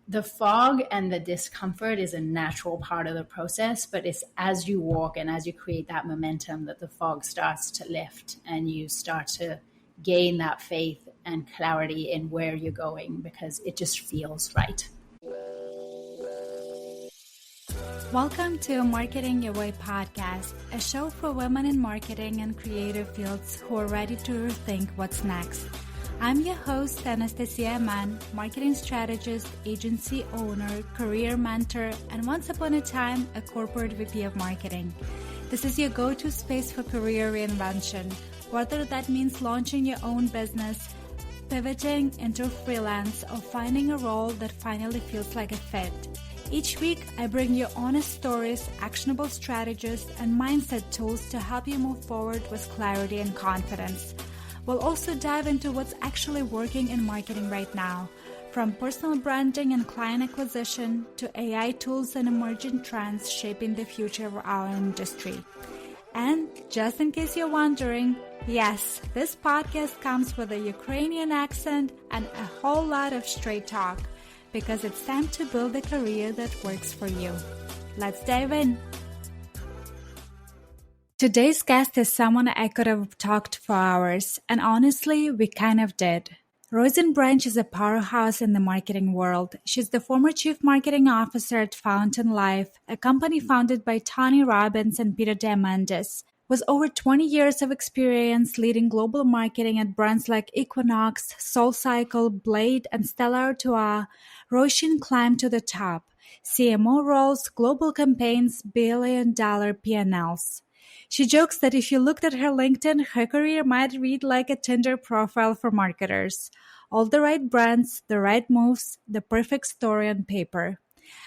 the fog and the discomfort is a natural part of the process, but it's as you walk and as you create that momentum that the fog starts to lift and you start to gain that faith and clarity in where you're going because it just feels right. Welcome to Marketing Your Way podcast, a show for women in marketing and creative fields who are ready to rethink what's next. I'm your host, Anastasia Mann, marketing strategist, agency owner, career mentor, and once upon a time, a corporate VP of marketing. This is your go-to space for career reinvention, whether that means launching your own business, pivoting into freelance, or finding a role that finally feels like a fit. Each week, I bring you honest stories, actionable strategies, and mindset tools to help you move forward with clarity and confidence. We'll also dive into what's actually working in marketing right now, from personal branding and client acquisition to AI tools and emerging trends shaping the future of our industry. And just in case you're wondering, yes, this podcast comes with a Ukrainian accent and a whole lot of straight talk, because it's time to build a career that works for you. Let's dive in. Today's guest is someone I could have talked for hours, and honestly, we kind of did. Roisin is a powerhouse in the marketing world. She's the former chief marketing officer at Fountain Life, a company founded by Tony Robbins and Peter Diamandis. With over 20 years of experience leading global marketing at brands like Equinox, SoulCycle, Blade, and Stella Artois, Roisin climbed to the top. CMO roles, global campaigns, billion-dollar P&Ls. She jokes that if you looked at her LinkedIn, her career might read like a Tinder profile for marketers. All the right brands, the right moves, the perfect story on paper.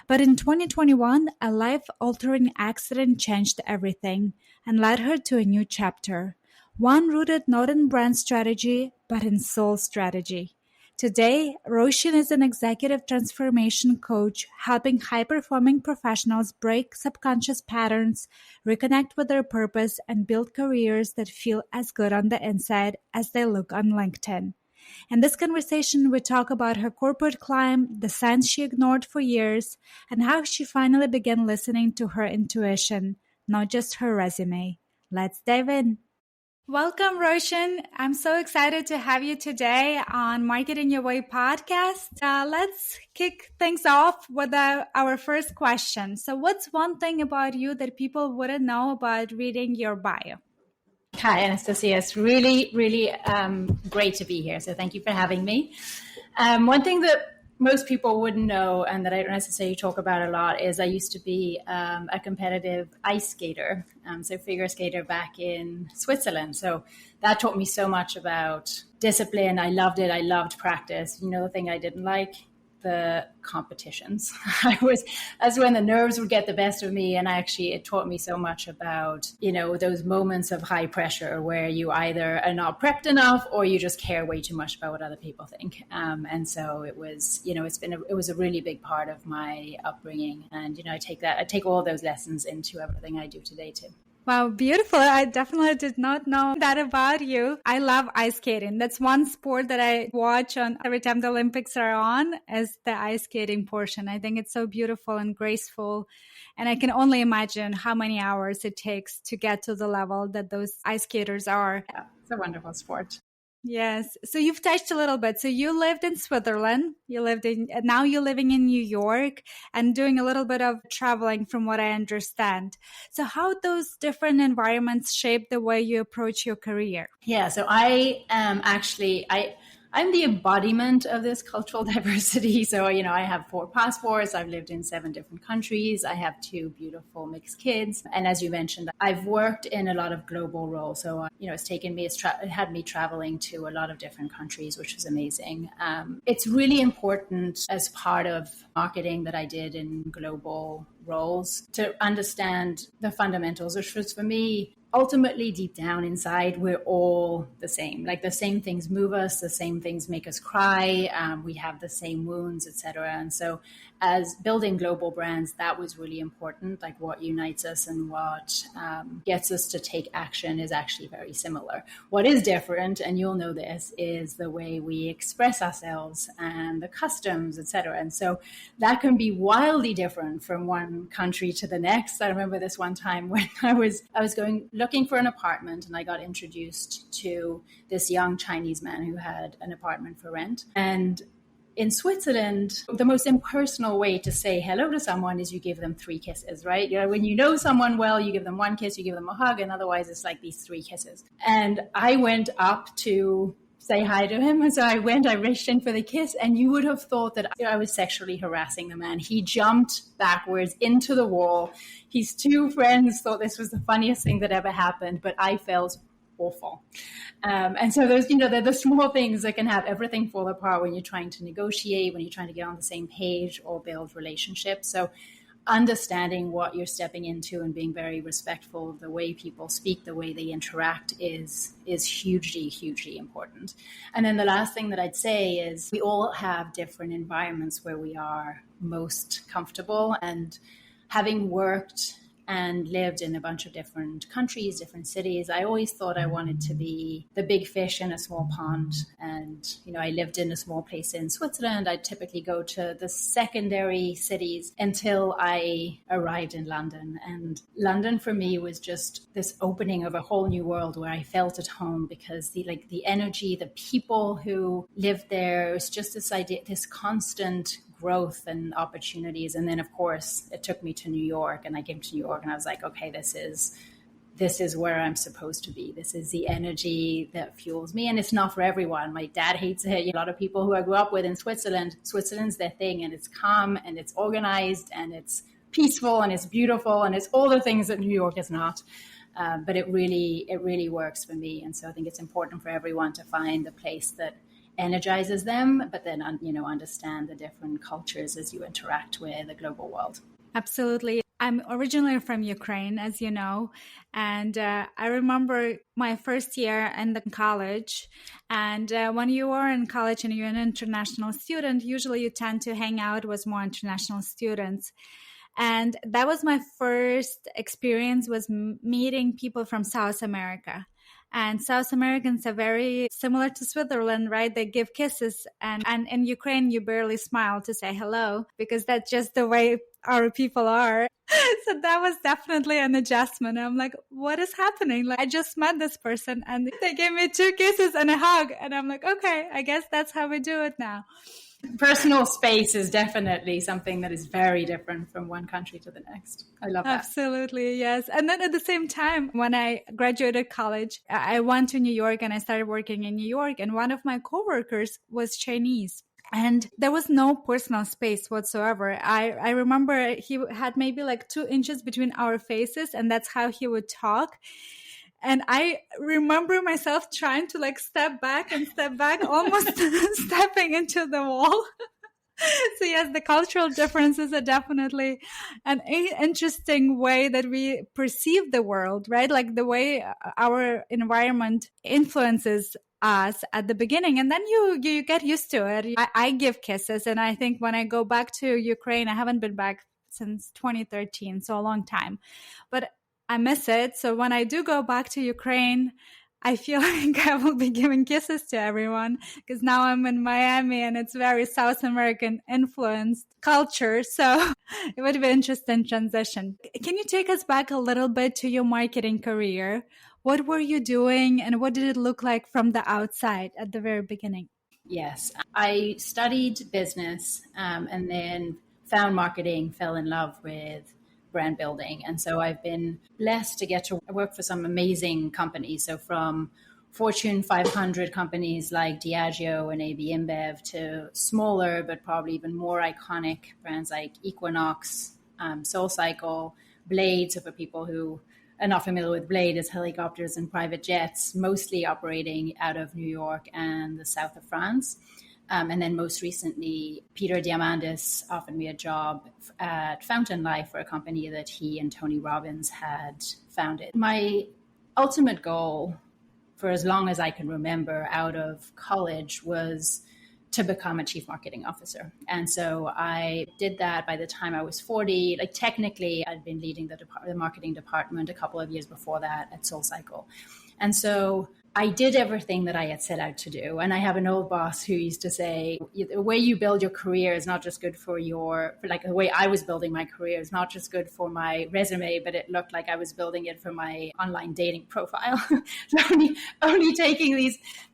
But in 2021, a life-altering accident changed everything and led her to a new chapter. One rooted not in brand strategy, but in soul strategy. Today, Roisin is an executive transformation coach, helping high-performing professionals break subconscious patterns, reconnect with their purpose, and build careers that feel as good on the inside as they look on LinkedIn. In this conversation, we talk about her corporate climb, the signs she ignored for years, and how she finally began listening to her intuition, not just her resume. Let's dive in. Welcome, Roisin. I'm so excited to have you today on Marketing Your Way podcast. Let's kick things off with our first question. So what's one thing about you that people wouldn't know about reading your bio? Hi, Anastasia. It's really, really great to be here. So thank you for having me. One thing that most people wouldn't know and that I don't necessarily talk about a lot is I used to be a competitive ice skater, so figure skater back in Switzerland. So that taught me so much about discipline. I loved it. I loved practice. You know, the thing I didn't like, the competitions. That's when the nerves would get the best of me. And it taught me so much about, you know, those moments of high pressure where you either are not prepped enough or you just care way too much about what other people think. And so it was, you know, it was a really big part of my upbringing. And, you know, I take all those lessons into everything I do today too. Wow, beautiful. I definitely did not know that about you. I love ice skating. That's one sport that I watch on every time the Olympics are on, is the ice skating portion. I think it's so beautiful and graceful. And I can only imagine how many hours it takes to get to the level that those ice skaters are. Yeah, it's a wonderful sport. Yes. So you've touched a little bit. So you lived in Switzerland, now you're living in New York and doing a little bit of traveling from what I understand. So how those different environments shape the way you approach your career? Yeah. So I am I'm the embodiment of this cultural diversity. So, you know, I have 4 passports. I've lived in 7 different countries. I have 2 beautiful mixed kids. And as you mentioned, I've worked in a lot of global roles. So, you know, it had me traveling to a lot of different countries, which was amazing. It's really important as part of marketing that I did in global roles to understand the fundamentals, which was for me ultimately deep down inside, we're all the same. Like the same things move us, the same things make us cry. We have the same wounds, etc. And so as building global brands, that was really important. Like what unites us and what gets us to take action is actually very similar. What is different, and you'll know this, is the way we express ourselves and the customs, etc. And so that can be wildly different from one country to the next. I remember this one time when I was going looking for an apartment, and I got introduced to this young Chinese man who had an apartment for rent. And in Switzerland, the most impersonal way to say hello to someone is you give them 3 kisses, right? You know, when you know someone well, you give them 1 kiss, you give them a hug, and otherwise it's like these 3 kisses. And I went up to say hi to him. And so I reached in for the kiss, and you would have thought that I was sexually harassing the man. He jumped backwards into the wall. His 2 friends thought this was the funniest thing that ever happened, but I felt awful. And so those, they're the small things that can have everything fall apart when you're trying to negotiate, when you're trying to get on the same page or build relationships. So understanding what you're stepping into and being very respectful of the way people speak, the way they interact is hugely, hugely important. And then the last thing that I'd say is we all have different environments where we are most comfortable. And having worked and lived in a bunch of different countries, different cities, I always thought I wanted to be the big fish in a small pond. And, I lived in a small place in Switzerland. I'd typically go to the secondary cities until I arrived in London. And London for me was just this opening of a whole new world where I felt at home, because the energy, the people who lived there, it was just this idea, this constant growth and opportunities. And then, of course, it took me to New York, and I came to New York and I was like, okay, this is where I'm supposed to be. This is the energy that fuels me. And it's not for everyone. My dad hates it. A lot of people who I grew up with in Switzerland's their thing, and it's calm and it's organized and it's peaceful and it's beautiful and it's all the things that New York is not. But it really works for me. And so I think it's important for everyone to find the place that energizes them, but then, understand the different cultures as you interact with the global world. Absolutely. I'm originally from Ukraine, as you know, and I remember my first year in the college. And when you are in college and you're an international student, usually you tend to hang out with more international students. And that was my first experience, was meeting people from South America. And South Americans are very similar to Switzerland, right? They give kisses. And in Ukraine, you barely smile to say hello, because that's just the way our people are. So that was definitely an adjustment. I'm like, what is happening? Like, I just met this person and they gave me 2 kisses and a hug. And I'm like, okay, I guess that's how we do it now. Personal space is definitely something that is very different from one country to the next. I love that. Absolutely, yes. And then at the same time, when I graduated college, I went to New York and I started working in New York. And one of my coworkers was Chinese. And there was no personal space whatsoever. I remember he had maybe like 2 inches between our faces, and that's how he would talk. And I remember myself trying to step back, almost stepping into the wall. So yes, the cultural differences are definitely an interesting way that we perceive the world, right? Like the way our environment influences us at the beginning, and then you get used to it. I give kisses, and I think when I go back to Ukraine, I haven't been back since 2013, so a long time, but I miss it. So when I do go back to Ukraine, I feel like I will be giving kisses to everyone, because now I'm in Miami and it's very South American influenced culture. So it would be an interesting transition. Can you take us back a little bit to your marketing career? What were you doing and what did it look like from the outside at the very beginning? Yes, I studied business and then found marketing, fell in love with brand building. And so I've been blessed to get to work for some amazing companies. So from Fortune 500 companies like Diageo and AB InBev to smaller, but probably even more iconic brands like Equinox, SoulCycle, Blade. So for people who are not familiar with Blade, is helicopters and private jets, mostly operating out of New York and the south of France. And then most recently, Peter Diamandis offered me a job at Fountain Life for a company that he and Tony Robbins had founded. My ultimate goal for as long as I can remember out of college was to become a chief marketing officer. And so I did that by the time I was 40. Like technically, I'd been leading the marketing department a couple of years before that at SoulCycle. And so I did everything that I had set out to do. And I have an old boss who used to say, the way you build your career is not just good for the way I was building my career is not just good for my resume, but it looked like I was building it for my online dating profile. only taking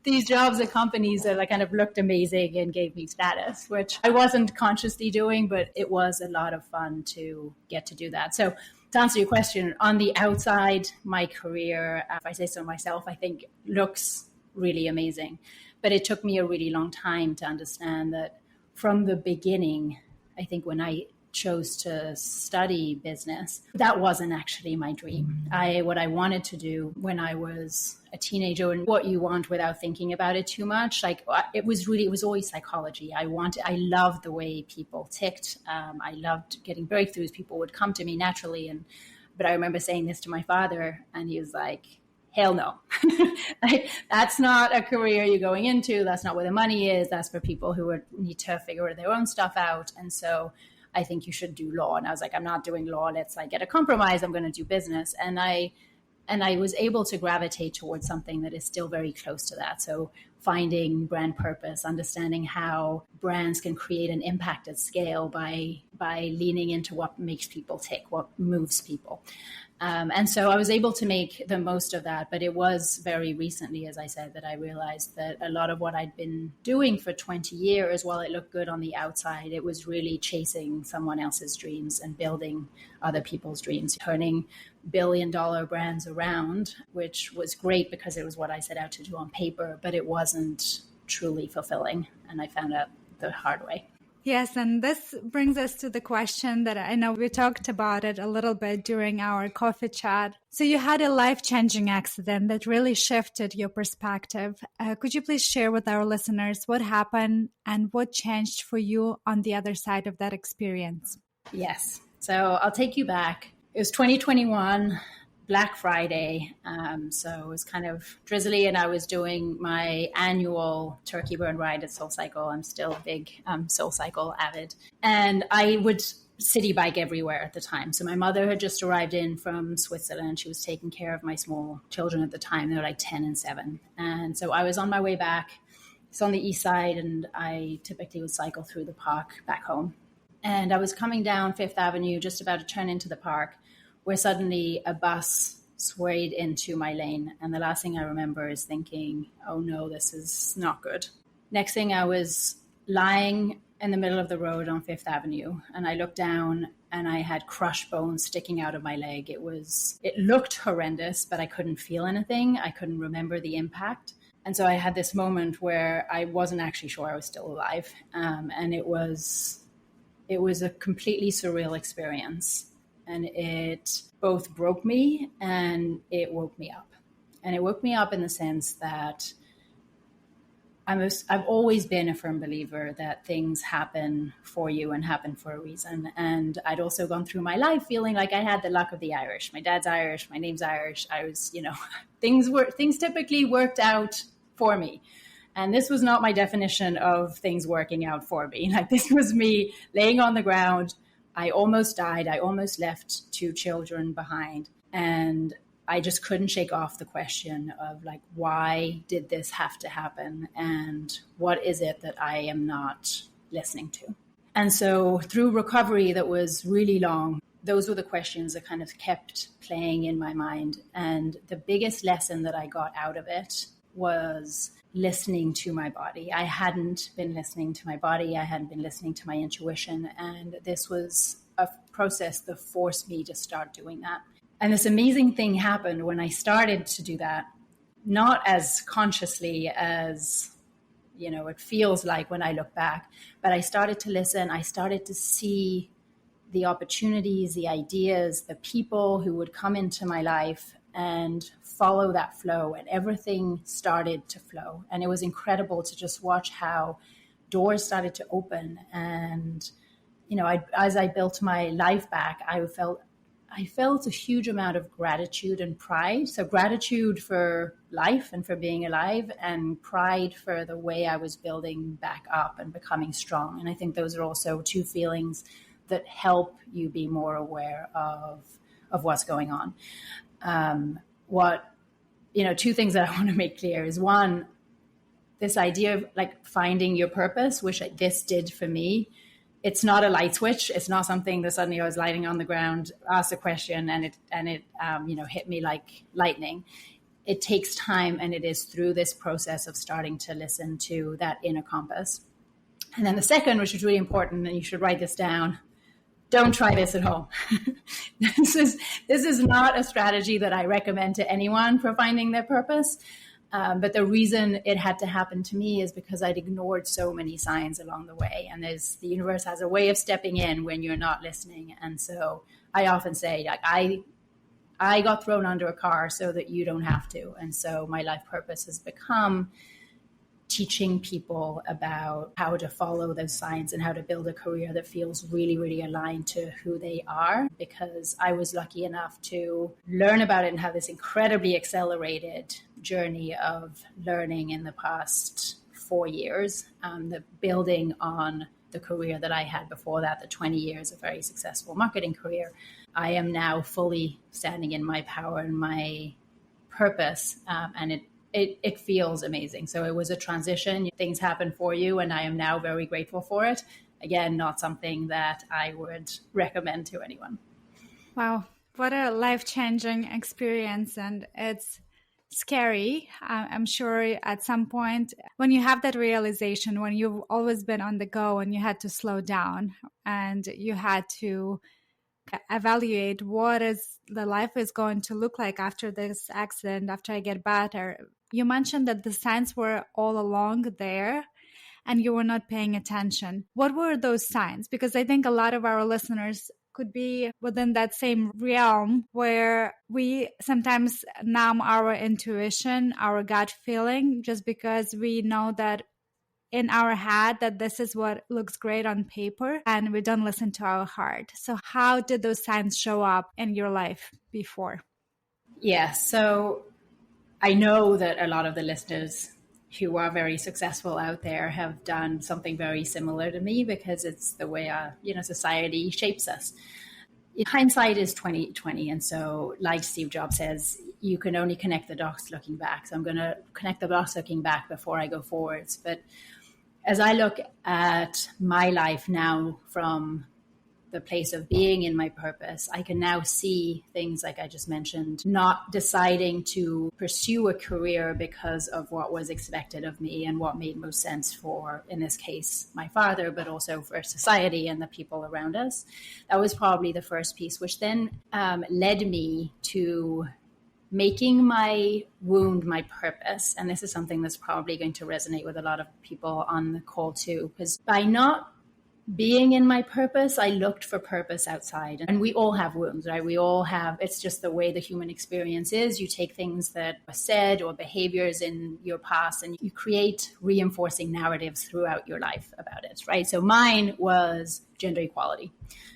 these jobs at companies that kind of looked amazing and gave me status, which I wasn't consciously doing, but it was a lot of fun to get to do that. So to answer your question, on the outside, my career, if I say so myself, I think looks really amazing. But it took me a really long time to understand that from the beginning, I think when I chose to study business, that wasn't actually my dream. What I wanted to do when I was a teenager, and what you want without thinking about it too much, it was always psychology. I loved the way people ticked. I loved getting breakthroughs. People would come to me naturally. But I remember saying this to my father, and he was like, hell no. That's not a career you're going into. That's not where the money is. That's for people who need to figure their own stuff out. And so I think you should do law. And I was like, I'm not doing law. Let's get a compromise. I'm going to do business. And I was able to gravitate towards something that is still very close to that. So finding brand purpose, understanding how brands can create an impact at scale by leaning into what makes people tick, what moves people. And so I was able to make the most of that. But it was very recently, as I said, that I realized that a lot of what I'd been doing for 20 years, while it looked good on the outside, it was really chasing someone else's dreams and building other people's dreams, turning billion-dollar brands around, which was great because it was what I set out to do on paper, but it wasn't truly fulfilling. And I found out the hard way. Yes, and this brings us to the question that I know we talked about it a little bit during our coffee chat. So you had a life-changing accident that really shifted your perspective. Could you please share with our listeners what happened and what changed for you on the other side of that experience? Yes. So I'll take you back. It was 2021. Black Friday. So it was kind of drizzly, and I was doing my annual turkey burn ride at SoulCycle. I'm still a big SoulCycle avid. And I would city bike everywhere at the time. So my mother had just arrived in from Switzerland. She was taking care of my small children at the time. They were 10 and 7. And so I was on my way back. It's on the east side, and I typically would cycle through the park back home. And I was coming down Fifth Avenue, just about to turn into the park, where suddenly a bus swayed into my lane. And the last thing I remember is thinking, oh no, this is not good. Next thing, I was lying in the middle of the road on Fifth Avenue, and I looked down and I had crushed bones sticking out of my leg. It looked horrendous, but I couldn't feel anything. I couldn't remember the impact. And so I had this moment where I wasn't actually sure I was still alive. And it was a completely surreal experience. And it both broke me and it woke me up. And it woke me up in the sense that I've always been a firm believer that things happen for you and happen for a reason. And I'd also gone through my life feeling like I had the luck of the Irish. My dad's Irish, my name's Irish. I was, things typically worked out for me. And this was not my definition of things working out for me. This was me laying on the ground. I almost died. I almost left 2 children behind. And I just couldn't shake off the question of why did this have to happen? And what is it that I am not listening to? And so through recovery that was really long, those were the questions that kind of kept playing in my mind. And the biggest lesson that I got out of it was listening to my body. I hadn't been listening to my body. I hadn't been listening to my intuition. And this was a process that forced me to start doing that. And this amazing thing happened when I started to do that, not as consciously as, it feels like when I look back, but I started to listen. I started to see the opportunities, the ideas, the people who would come into my life and follow that flow, and everything started to flow. And it was incredible to just watch how doors started to open. And, as I built my life back, I felt I felt a huge amount of gratitude and pride. So gratitude for life and for being alive, and pride for the way I was building back up and becoming strong. And I think those are also two feelings that help you be more aware of what's going on. Two things that I want to make clear is, one, this idea of like finding your purpose, which this did for me. It's not a light switch. It's not something that suddenly I was lighting on the ground, asked a question, and it hit me like lightning. It takes time, and it is through this process of starting to listen to that inner compass. And then the second, which is really important, and you should write this down, don't try this at home. This is not a strategy that I recommend to anyone for finding their purpose. But the reason it had to happen to me is because I'd ignored so many signs along the way. And the universe has a way of stepping in when you're not listening. And so I often say, like, I got thrown under a car so that you don't have to. And so my life purpose has become teaching people about how to follow those signs and how to build a career that feels really, really aligned to who they are. Because I was lucky enough to learn about it and have this incredibly accelerated journey of learning in the past 4 years, the building on the career that I had before that, the 20 years of very successful marketing career. I am now fully standing in my power and my purpose, and it feels amazing. So it was a transition. Things happen for you, and I am now very grateful for it. Again, not something that I would recommend to anyone. Wow, what a life-changing experience. And it's scary. I'm sure at some point when you have that realization, when you've always been on the go and you had to slow down and you had to evaluate what is the life is going to look like after this accident, after I get better. You mentioned that the signs were all along there and you were not paying attention. What were those signs? Because I think a lot of our listeners could be within that same realm where we sometimes numb our intuition, our gut feeling, just because we know that in our head that this is what looks great on paper and we don't listen to our heart. So how did those signs show up in your life before? Yeah, so I know that a lot of the listeners who are very successful out there have done something very similar to me, because it's the way society shapes us. Hindsight is 20/20, and so like Steve Jobs says, you can only connect the dots looking back. So I'm going to connect the dots looking back before I go forwards. But as I look at my life now from the place of being in my purpose, I can now see things like I just mentioned, not deciding to pursue a career because of what was expected of me and what made most sense for, in this case, my father, but also for society and the people around us. That was probably the first piece, which then led me to making my wound my purpose. And this is something that's probably going to resonate with a lot of people on the call too, because by not being in my purpose, I looked for purpose outside. And we all have wounds, right? We all have, it's just the way the human experience is. You take things that are said or behaviors in your past and you create reinforcing narratives throughout your life about it, right? So mine was gender equality.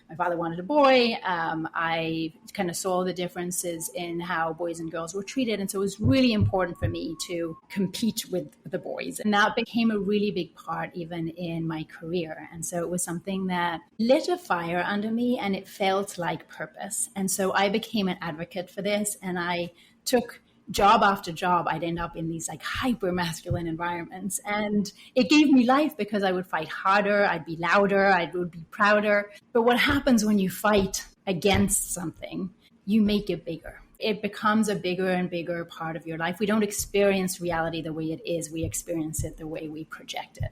My father wanted a boy. I kind of saw the differences in how boys and girls were treated. And so it was really important for me to compete with the boys. And that became a really big part even in my career. And so it was something that lit a fire under me and it felt like purpose. And so I became an advocate for this, and I took job after job. I'd end up in these like hyper masculine environments, and it gave me life because I would fight harder, I'd be louder, I would be prouder. But what happens when you fight against something, you make it bigger. It becomes a bigger and bigger part of your life. We don't experience reality the way it is, we experience it the way we project it.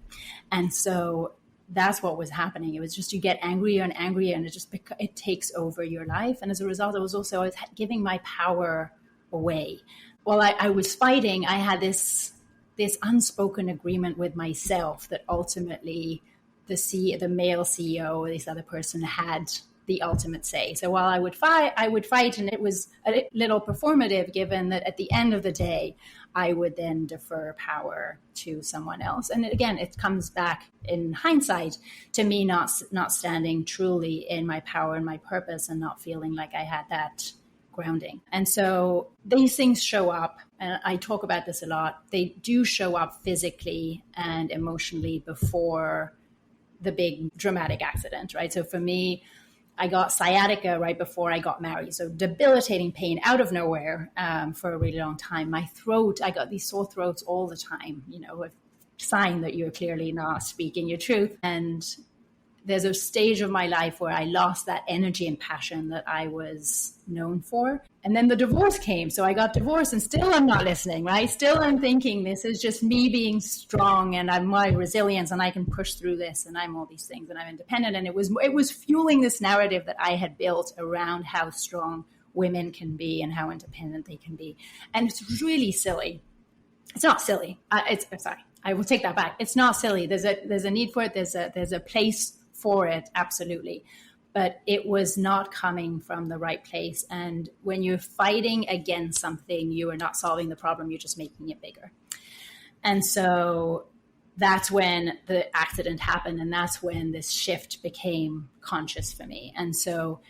And so that's what was happening. It was just you get angrier and angrier, and it takes over your life. And as a result, I was giving my power away. While I was fighting, I had this unspoken agreement with myself that ultimately the male CEO or this other person had the ultimate say. So while I would fight, and it was a little performative, given that at the end of the day, I would then defer power to someone else. And again, it comes back in hindsight to me not standing truly in my power and my purpose, and not feeling like I had that grounding. And so these things show up, and I talk about this a lot. They do show up physically and emotionally before the big dramatic accident, right? So for me, I got sciatica right before I got married. So debilitating pain out of nowhere for a really long time. My throat, I got these sore throats all the time, a sign that you're clearly not speaking your truth. And there's a stage of my life where I lost that energy and passion that I was known for. And then the divorce came. So I got divorced, and still I'm not listening, right? Still I'm thinking this is just me being strong, and I'm my resilience, and I can push through this, and I'm all these things, and I'm independent. And it was fueling this narrative that I had built around how strong women can be and how independent they can be. And it's really silly. It's not silly. Sorry, I will take that back. It's not silly. There's a need for it. There's a place for it, absolutely. But it was not coming from the right place. And when you're fighting against something, you are not solving the problem, you're just making it bigger. And so that's when the accident happened, and that's when this shift became conscious for me. And so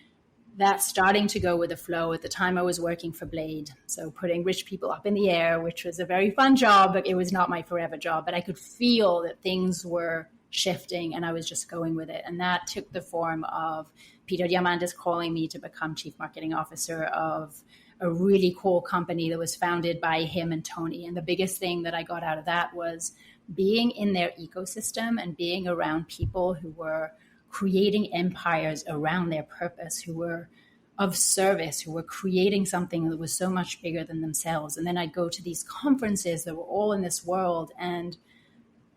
that's starting to go with the flow. At the time I was working for Blade, so putting rich people up in the air, which was a very fun job, but it was not my forever job. But I could feel that things were shifting, and I was just going with it. And that took the form of Peter Diamandis calling me to become chief marketing officer of a really cool company that was founded by him and Tony. And the biggest thing that I got out of that was being in their ecosystem and being around people who were creating empires around their purpose, who were of service, who were creating something that was so much bigger than themselves. And then I'd go to these conferences that were all in this world, and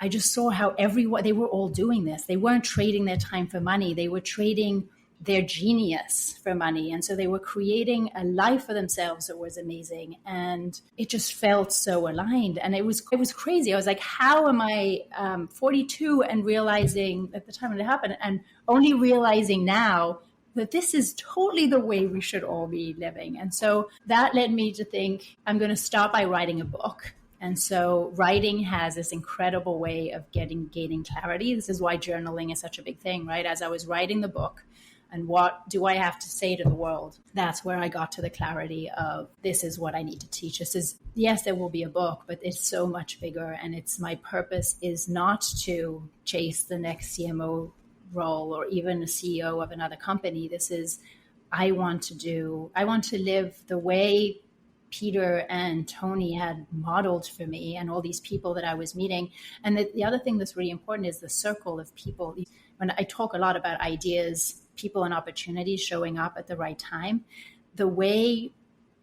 I just saw how they were all doing this. They weren't trading their time for money. They were trading their genius for money. And so they were creating a life for themselves that was amazing. And it just felt so aligned. And it was crazy. I was like, how am I 42 and realizing at the time when it happened, and only realizing now that this is totally the way we should all be living. And so that led me to think, I'm going to start by writing a book. And so writing has this incredible way of gaining clarity. This is why journaling is such a big thing, right? As I was writing the book, and what do I have to say to the world? That's where I got to the clarity of, this is what I need to teach. This is, yes, there will be a book, but it's so much bigger. And it's, my purpose is not to chase the next CMO role or even a CEO of another company. This is, I want to live the way Peter and Tony had modeled for me, and all these people that I was meeting. And the other thing that's really important is the circle of people. When I talk a lot about ideas, people, and opportunities showing up at the right time, the way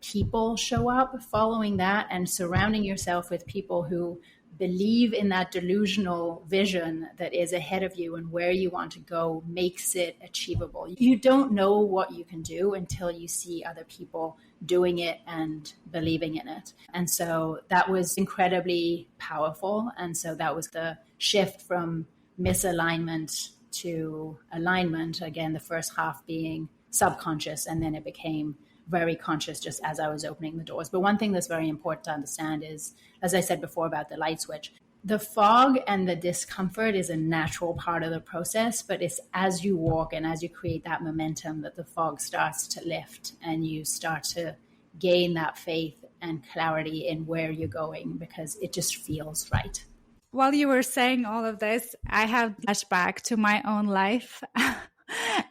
people show up, following that and surrounding yourself with people who believe in that delusional vision that is ahead of you and where you want to go, makes it achievable. You don't know what you can do until you see other people doing it and believing in it. And so that was incredibly powerful. And so that was the shift from misalignment to alignment. Again, the first half being subconscious, and then it became very conscious just as I was opening the doors. But one thing that's very important to understand is, as I said before about the light switch, the fog and the discomfort is a natural part of the process, but it's as you walk and as you create that momentum that the fog starts to lift, and you start to gain that faith and clarity in where you're going, because it just feels right. While you were saying all of this, I have flashback to my own life.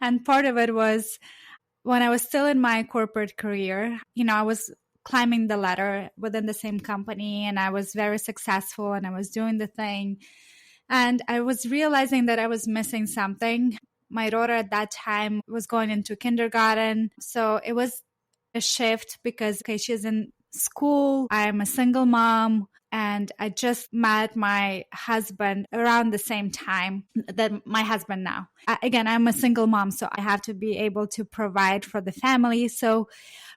And part of it was when I was still in my corporate career. I was climbing the ladder within the same company, and I was very successful, and I was doing the thing. And I was realizing that I was missing something. My daughter at that time was going into kindergarten. So it was a shift because, she's in school. I'm a single mom. And I just met my husband around the same time that my husband now. Again, I'm a single mom, so I have to be able to provide for the family. So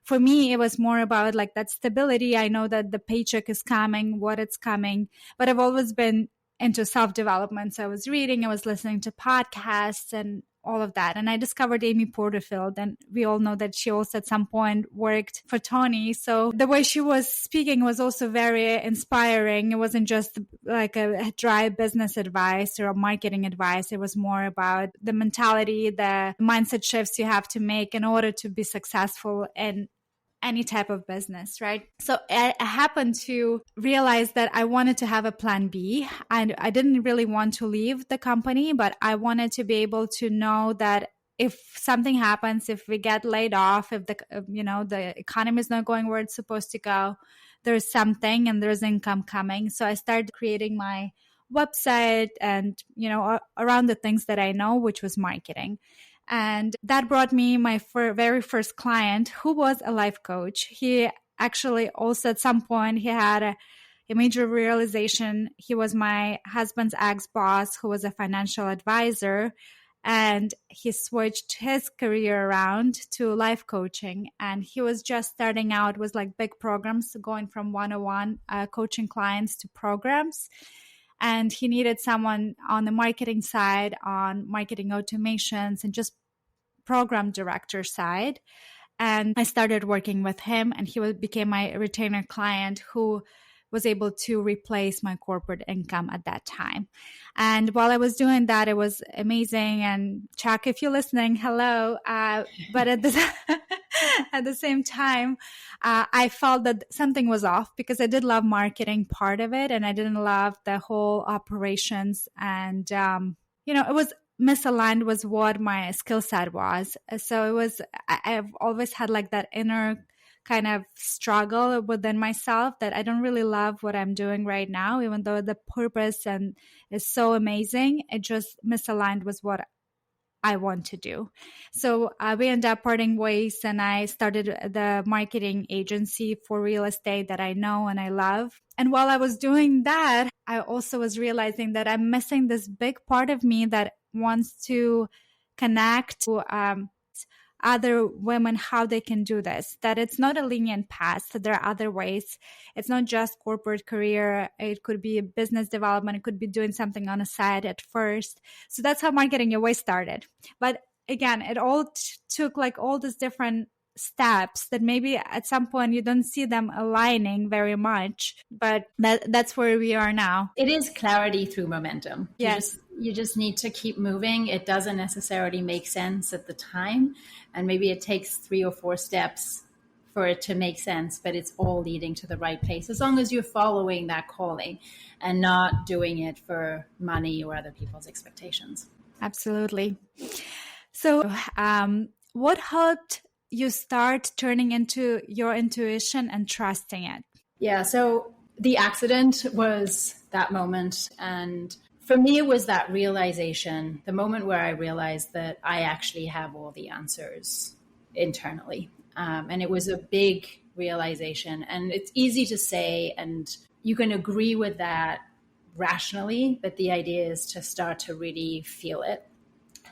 for me, it was more about like that stability. I know that the paycheck is coming, what it's coming, but I've always been into self-development. So I was reading, I was listening to podcasts and all of that. And I discovered Amy Porterfield, and we all know that she also at some point worked for Tony. So the way she was speaking was also very inspiring. It wasn't just like a dry business advice or a marketing advice. It was more about the mentality, the mindset shifts you have to make in order to be successful in any type of business, right? So I happened to realize that I wanted to have a plan B. And I didn't really want to leave the company, but I wanted to be able to know that if something happens, if we get laid off, if the economy is not going where it's supposed to go, there's something and there's income coming. So I started creating my website and, around the things that I know, which was marketing. And that brought me my very first client, who was a life coach. He actually also at some point, he had a major realization. He was my husband's ex-boss, who was a financial advisor. And he switched his career around to life coaching. And he was just starting out with like big programs, going from one-on-one coaching clients to programs. And he needed someone on the marketing side, on marketing automations, and just program director side. And I started working with him, and he became my retainer client who was able to replace my corporate income at that time. And while I was doing that, it was amazing. And Chuck, if you're listening, hello. But at the same time, I felt that something was off because I did love marketing part of it, and I didn't love the whole operations. And, it was misaligned with what my skill set was. So I've always had like that inner kind of struggle within myself that I don't really love what I'm doing right now, even though the purpose and is so amazing. It just misaligned with what I want to do. So we ended up parting ways, and I started the marketing agency for real estate that I know and I love. And while I was doing that, I also was realizing that I'm missing this big part of me that wants to connect to other women, how they can do this, that it's not a linear path, that there are other ways. It's not just corporate career. It could be business development. It could be doing something on a side at first. So that's how Marketing Your Way started. But again, it all took like all these different steps that maybe at some point you don't see them aligning very much, but that's where we are now. It is clarity through momentum. Yes. You just need to keep moving. It doesn't necessarily make sense at the time. And maybe it takes 3 or 4 steps for it to make sense, but it's all leading to the right place. As long as you're following that calling and not doing it for money or other people's expectations. Absolutely. So what helped you start turning into your intuition and trusting it? Yeah. So the accident was that moment. And for me, it was that realization, the moment where I realized that I actually have all the answers internally. And it was a big realization. And it's easy to say, and you can agree with that rationally, but the idea is to start to really feel it.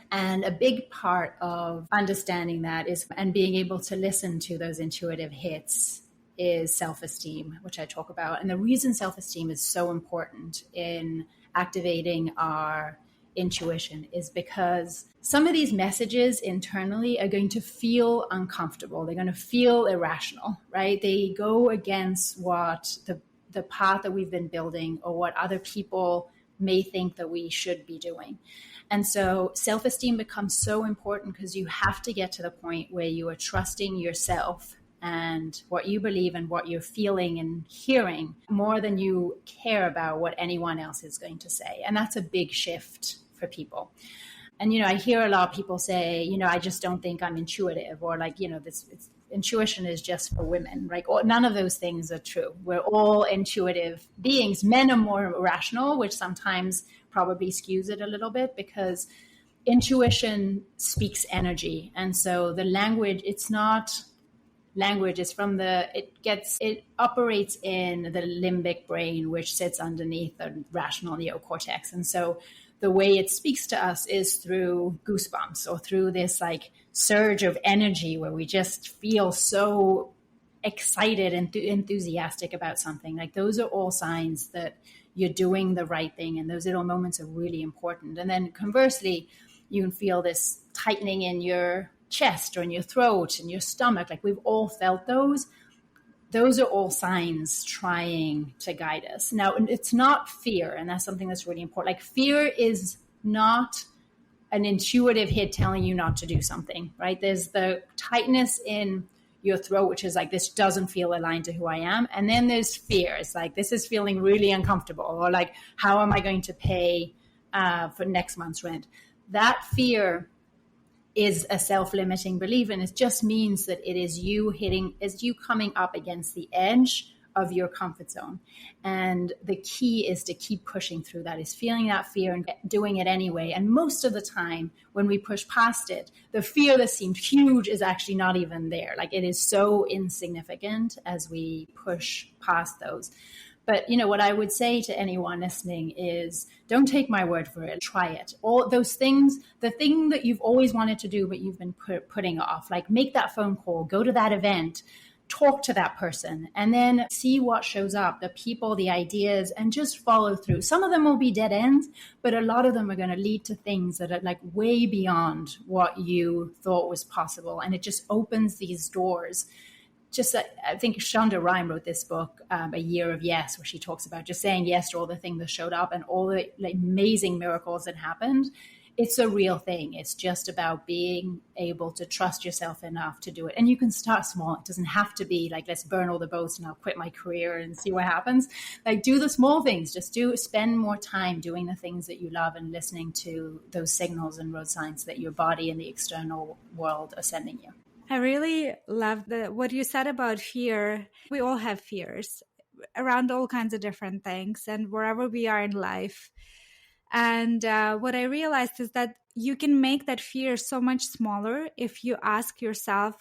And a big part of understanding that is, and being able to listen to those intuitive hits, is self-esteem, which I talk about. And the reason self-esteem is so important in activating our intuition is because some of these messages internally are going to feel uncomfortable. They're going to feel irrational, right? They go against what the path that we've been building or what other people may think that we should be doing. And so self-esteem becomes so important because you have to get to the point where you are trusting yourself and what you believe and what you're feeling and hearing more than you care about what anyone else is going to say. And that's a big shift for people. And, I hear a lot of people say, I just don't think I'm intuitive, or like, intuition is just for women, right? Or none of those things are true. We're all intuitive beings. Men are more rational, which sometimes probably skews it a little bit because intuition speaks energy. And so the language, it's not language, it's from it operates in the limbic brain, which sits underneath the rational neocortex. And so the way it speaks to us is through goosebumps or through this like surge of energy where we just feel so excited and enthusiastic about something. Like those are all signs that you're doing the right thing. And those little moments are really important. And then conversely, You can feel this tightening in your chest or in your throat and your stomach. Like we've all felt those. Those are all signs trying to guide us. Now, it's not fear, and that's something that's really important. Like fear is not an intuitive hit telling you not to do something, right? There's the tightness in your throat, which is like, this doesn't feel aligned to who I am. And then there's fear. It's like, this is feeling really uncomfortable, or like, how am I going to pay for next month's rent? That fear is a self-limiting belief, and it just means that it is you coming up against the edge of your comfort zone. And the key is to keep pushing through that, is feeling that fear and doing it anyway. And most of the time when we push past it, the fear that seemed huge is actually not even there. Like it is so insignificant as we push past those. But, you know, what I would say to anyone listening is, don't take my word for it. Try it. All those things, the thing that you've always wanted to do, but you've been putting off, like make that phone call, go to that event, talk to that person, and then see what shows up, the people, the ideas, and just follow through. Some of them will be dead ends, but a lot of them are going to lead to things that are like way beyond what you thought was possible. And it just opens these doors. Just, I think Shonda Rhimes wrote this book, A Year of Yes, where she talks about just saying yes to all the things that showed up and all the like amazing miracles that happened. It's a real thing. It's just about being able to trust yourself enough to do it. And you can start small. It doesn't have to be like, let's burn all the boats and I'll quit my career and see what happens. Like, do the small things. Just spend more time doing the things that you love and listening to those signals and road signs that your body and the external world are sending you. I really love what you said about fear. We all have fears around all kinds of different things and wherever we are in life. And what I realized is that you can make that fear so much smaller if you ask yourself,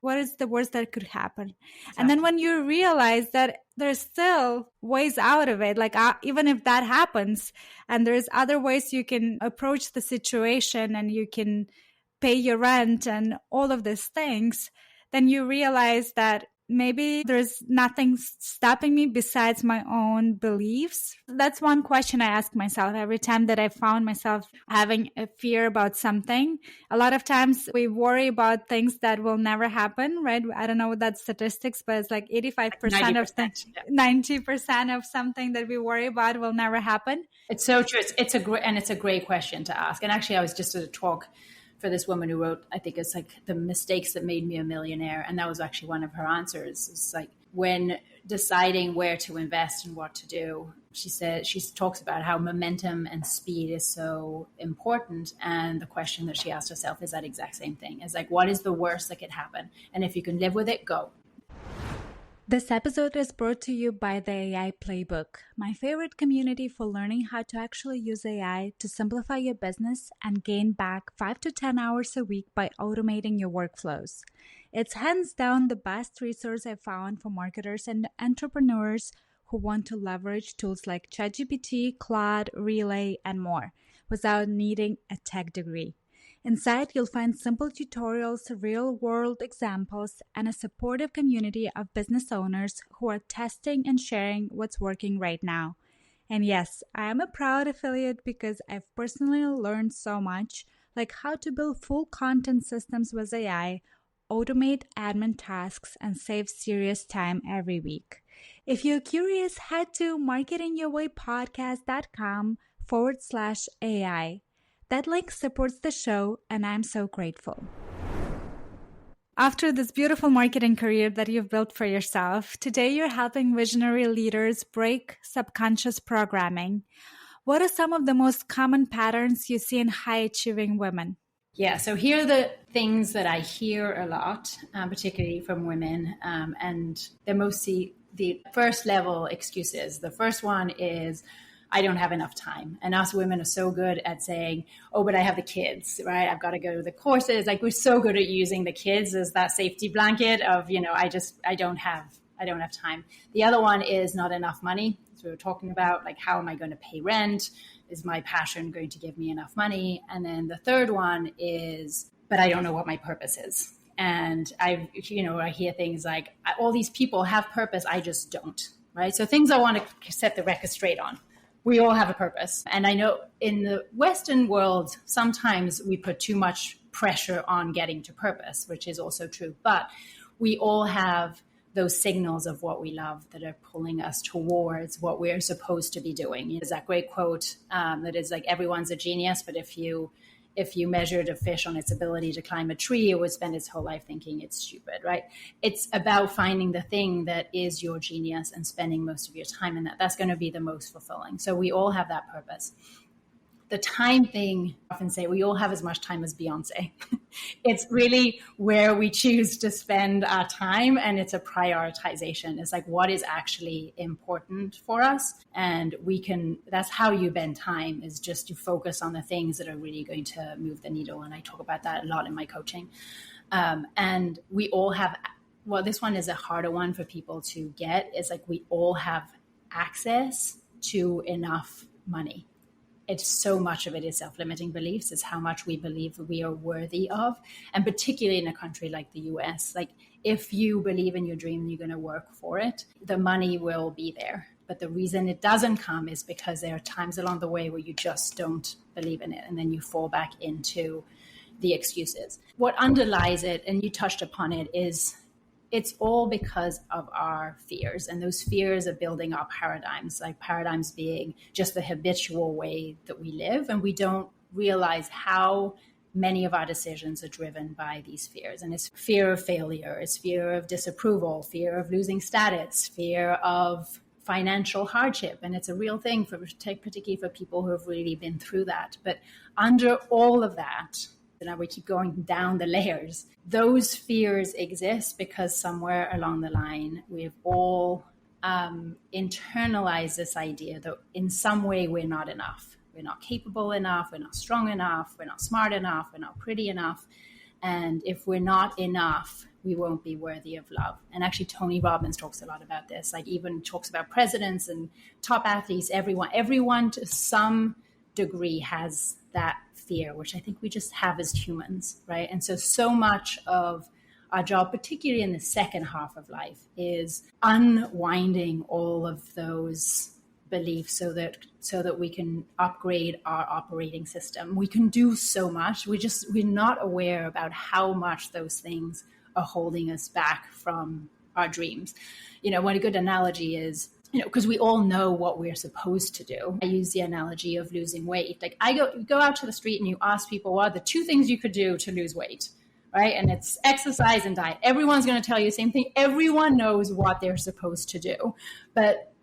what is the worst that could happen? Exactly. And then when you realize that there's still ways out of it, like even if that happens, and there's other ways you can approach the situation and you can pay your rent and all of these things, then you realize that maybe there's nothing stopping me besides my own beliefs. That's one question I ask myself every time that I found myself having a fear about something. A lot of times we worry about things that will never happen, right? I don't know what that statistics, but it's like 85% of 90% of something that we worry about will never happen. It's so true. It's a great question to ask. And actually, I was just at a talk for this woman who wrote, I think it's like The Mistakes That Made Me a Millionaire. And that was actually one of her answers. It's like, when deciding where to invest and what to do, she talks about how momentum and speed is so important. And the question that she asked herself is that exact same thing. It's like, what is the worst that could happen? And if you can live with it, go. This episode is brought to you by the AI Playbook, my favorite community for learning how to actually use AI to simplify your business and gain back 5 to 10 hours a week by automating your workflows. It's hands down the best resource I've found for marketers and entrepreneurs who want to leverage tools like ChatGPT, Claude, Relay, and more without needing a tech degree. Inside, you'll find simple tutorials, real-world examples, and a supportive community of business owners who are testing and sharing what's working right now. And yes, I am a proud affiliate because I've personally learned so much, like how to build full content systems with AI, automate admin tasks, and save serious time every week. If you're curious, head to marketingyourwaypodcast.com/AI. That link supports the show, and I'm so grateful. After this beautiful marketing career that you've built for yourself, today you're helping visionary leaders break subconscious programming. What are some of the most common patterns you see in high-achieving women? Yeah, so here are the things that I hear a lot, particularly from women, and they're mostly the first level excuses. The first one is, I don't have enough time. And us women are so good at saying, oh, but I have the kids, right? I've got to go to the courses. Like, we're so good at using the kids as that safety blanket of, you know, I don't have time. The other one is not enough money. So we were talking about, like, how am I going to pay rent? Is my passion going to give me enough money? And then the third one is, but I don't know what my purpose is. And I hear things like, all these people have purpose. I just don't, right? So things I want to set the record straight on. We all have a purpose. And I know in the Western world, sometimes we put too much pressure on getting to purpose, which is also true. But we all have those signals of what we love that are pulling us towards what we're supposed to be doing. There's that great quote that is like, everyone's a genius, but if you measured a fish on its ability to climb a tree, it would spend its whole life thinking it's stupid, right? It's about finding the thing that is your genius and spending most of your time in that. That's going to be the most fulfilling. So we all have that purpose. The time thing, I often say we all have as much time as Beyonce. It's really where we choose to spend our time, and it's a prioritization. It's like, what is actually important for us? And that's how you bend time, is just to focus on the things that are really going to move the needle. And I talk about that a lot in my coaching. And we all have, well, this one is a harder one for people to get. It's like, we all have access to enough money. It's so much of it is self-limiting beliefs. It's how much we believe we are worthy of. And particularly in a country like the US, like if you believe in your dream and you're going to work for it, the money will be there. But the reason it doesn't come is because there are times along the way where you just don't believe in it. And then you fall back into the excuses. What underlies it, and you touched upon it, is it's all because of our fears. And those fears are building our paradigms, like paradigms being just the habitual way that we live. And we don't realize how many of our decisions are driven by these fears. And it's fear of failure, it's fear of disapproval, fear of losing status, fear of financial hardship. And it's a real thing, particularly for people who have really been through that. But under all of that, now we keep going down the layers, those fears exist because somewhere along the line, we've all internalized this idea that in some way we're not enough. We're not capable enough. We're not strong enough. We're not smart enough. We're not pretty enough. And if we're not enough, we won't be worthy of love. And actually, Tony Robbins talks a lot about this, like even talks about presidents and top athletes, everyone to some degree has that fear, which I think we just have as humans, right? And so much of our job, particularly in the second half of life, is unwinding all of those beliefs so that we can upgrade our operating system. We can do so much. We're not aware about how much those things are holding us back from our dreams. What a good analogy is, because we all know what we're supposed to do. I use the analogy of losing weight. Like you go out to the street and you ask people, what are the two things you could do to lose weight, right? And it's exercise and diet. Everyone's going to tell you the same thing. Everyone knows what they're supposed to do. But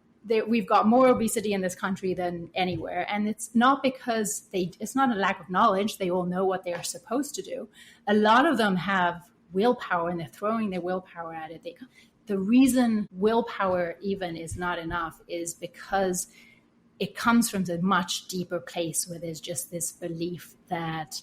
we've got more obesity in this country than anywhere. And it's not because it's not a lack of knowledge. They all know what they're supposed to do. A lot of them have willpower and they're throwing their willpower at it. The reason willpower even is not enough is because it comes from a much deeper place where there's just this belief that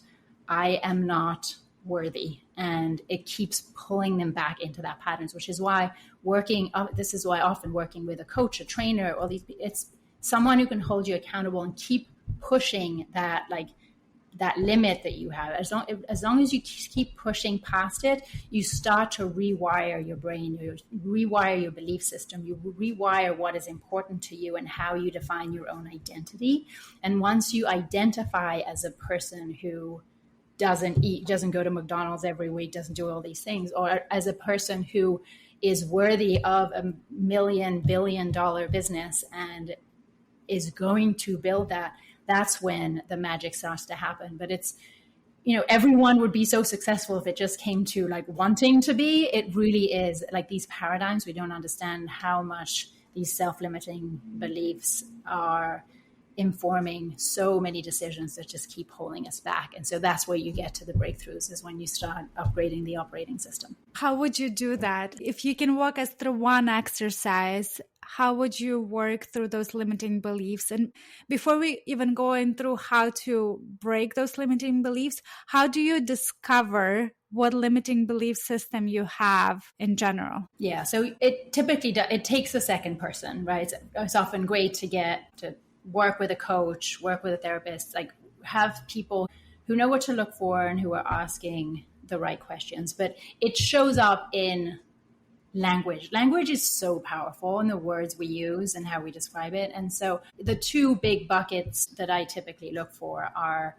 I am not worthy. And it keeps pulling them back into that patterns, which is why often working with a coach, a trainer, it's someone who can hold you accountable and keep pushing that limit that you have. As long as you keep pushing past it, you start to rewire your brain, you rewire your belief system, you rewire what is important to you and how you define your own identity. And once you identify as a person who doesn't eat, doesn't go to McDonald's every week, doesn't do all these things, or as a person who is worthy of $1 billion business and is going to build that, that's when the magic starts to happen. But it's, everyone would be so successful if it just came to like wanting to be. It really is like these paradigms. We don't understand how much these self-limiting beliefs are informing so many decisions that just keep holding us back. And so that's where you get to the breakthroughs, is when you start upgrading the operating system. How would you do that? If you can walk us through one exercise, how would you work through those limiting beliefs? And before we even go in through how to break those limiting beliefs, how do you discover what limiting belief system you have in general? Yeah, so it typically it takes a second person, right? It's often great to get to work with a coach, work with a therapist, like have people who know what to look for and who are asking the right questions. But it shows up in language. Language is so powerful in the words we use and how we describe it. And so the two big buckets that I typically look for are,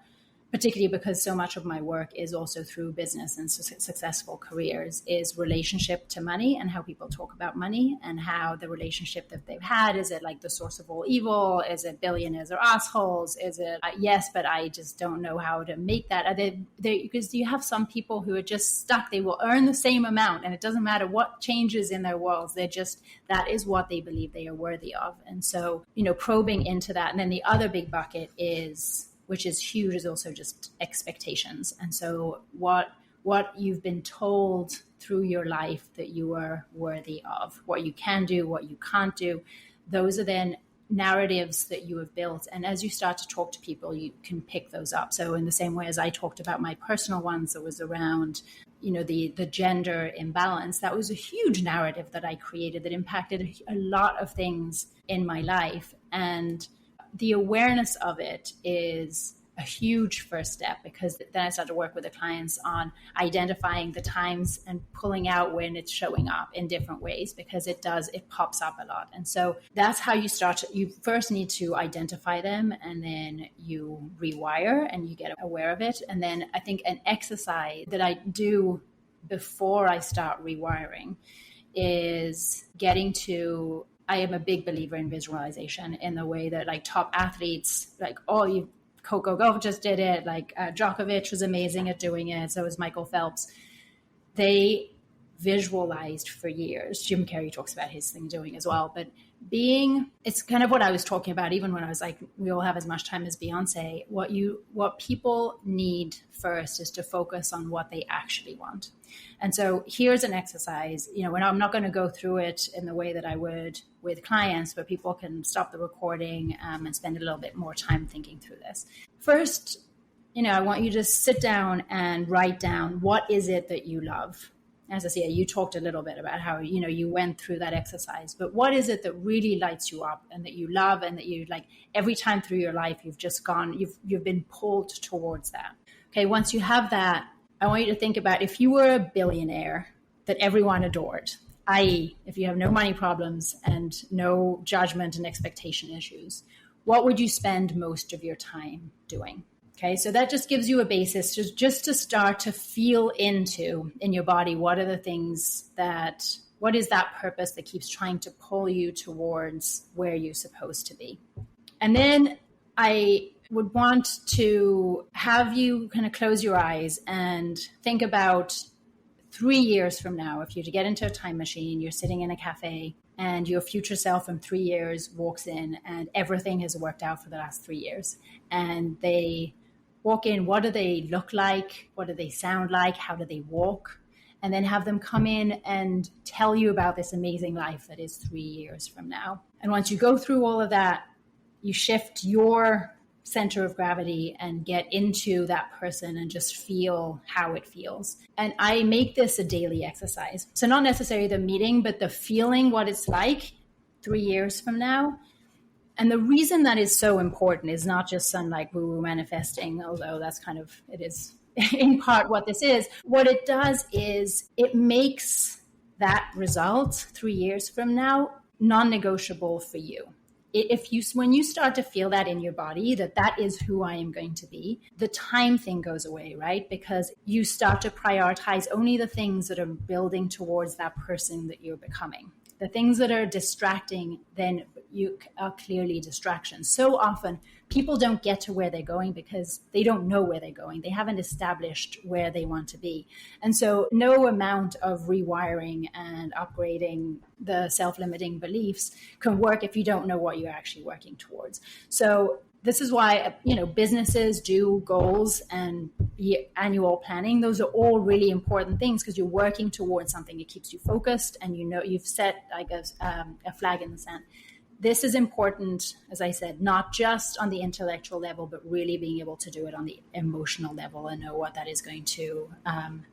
particularly because so much of my work is also through business and successful careers, is relationship to money and how people talk about money and how the relationship that they've had. Is it like the source of all evil? Is it billionaires are assholes? Is it, yes, but I just don't know how to make that? Are they, because you have some people who are just stuck. They will earn the same amount and it doesn't matter what changes in their worlds. They're just, that is what they believe they are worthy of. And so, probing into that. And then the other big bucket is, which is huge, is also just expectations. And so what you've been told through your life that you are worthy of, what you can do, what you can't do, those are then narratives that you have built. And as you start to talk to people, you can pick those up. So in the same way as I talked about my personal ones that was around, the gender imbalance, that was a huge narrative that I created that impacted a lot of things in my life. And the awareness of it is a huge first step, because then I started to work with the clients on identifying the times and pulling out when it's showing up in different ways, because it pops up a lot. And so that's how you start. You first need to identify them, and then you rewire and you get aware of it. And then I think an exercise that I do before I start rewiring is getting to, I am a big believer in visualization, in the way that like top athletes, like Coco Gauff just did it, like Djokovic was amazing at doing it, so was Michael Phelps. They visualized for years. Jim Carrey talks about his thing doing as well, but it's kind of what I was talking about, even when I was like, we all have as much time as Beyonce. What people need first is to focus on what they actually want. And so here's an exercise, when I'm not going to go through it in the way that I would with clients, but people can stop the recording and spend a little bit more time thinking through this. First, I want you to sit down and write down, what is it that you love? As I say, you talked a little bit about how, you went through that exercise, but what is it that really lights you up and that you love and that you like every time through your life, you've been pulled towards that. Okay. Once you have that, I want you to think about if you were a billionaire that everyone adored, i.e. if you have no money problems and no judgment and expectation issues, what would you spend most of your time doing? Okay, so that just gives you a basis just to start to feel into in your body, what is that purpose that keeps trying to pull you towards where you're supposed to be. And then I would want to have you kind of close your eyes and think about 3 years from now. If you're to get into a time machine, you're sitting in a cafe and your future self from 3 years walks in and everything has worked out for the last 3 years. And they walk in, what do they look like? What do they sound like? How do they walk? And then have them come in and tell you about this amazing life that is 3 years from now. And once you go through all of that, you shift your center of gravity and get into that person and just feel how it feels. And I make this a daily exercise. So not necessarily the meeting, but the feeling what it's like 3 years from now. And the reason that is so important is not just some like woo-woo manifesting, although that's kind of, it is in part what this is. What it does is it makes that result 3 years from now non-negotiable for you. When you start to feel that in your body, that is who I am going to be, the time thing goes away, right? Because you start to prioritize only the things that are building towards that person that you're becoming. The things that are distracting, then you are clearly distractions. So often people don't get to where they're going because they don't know where they're going. They haven't established where they want to be. And so no amount of rewiring and upgrading the self-limiting beliefs can work if you don't know what you're actually working towards. So this is why, businesses do goals and annual planning. Those are all really important things because you're working towards something. It keeps you focused and you've set like a flag in the sand. This is important, as I said, not just on the intellectual level, but really being able to do it on the emotional level and know what that is going to,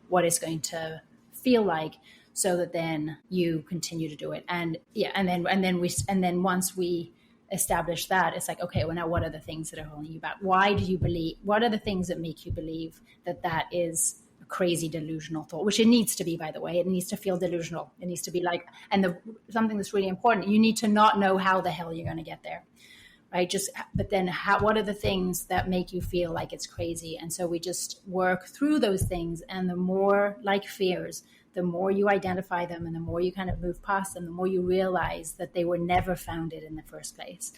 what it's going to feel like, so that then you continue to do it. And then once we establish that, it's like, okay, well now what are the things that are holding you back? What are the things that make you believe that is a crazy delusional thought, which it needs to be, by the way. It needs to feel delusional. It needs to be like, and something that's really important, you need to not know how the hell you're going to get there. Right? But then what are the things that make you feel like it's crazy? And so we just work through those things. And the more, like fears, the more you identify them and the more you kind of move past them, the more you realize that they were never founded in the first place.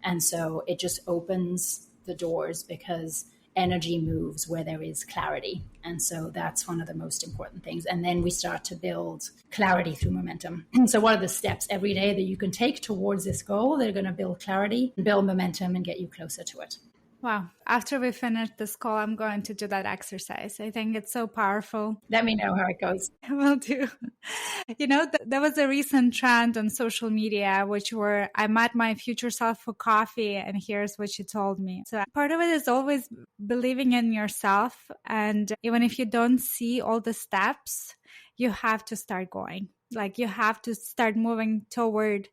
And so it just opens the doors, because energy moves where there is clarity. And so that's one of the most important things. And then we start to build clarity through momentum. And so what are the steps every day that you can take towards this goal? They're going to build clarity, build momentum, and get you closer to it. Wow. After we finish this call, I'm going to do that exercise. I think it's so powerful. Let me know how it goes. Will do. There was a recent trend on social media, which were, I met my future self for coffee and here's what she told me. So part of it is always believing in yourself. And even if you don't see all the steps, you have to start going. Like you have to start moving toward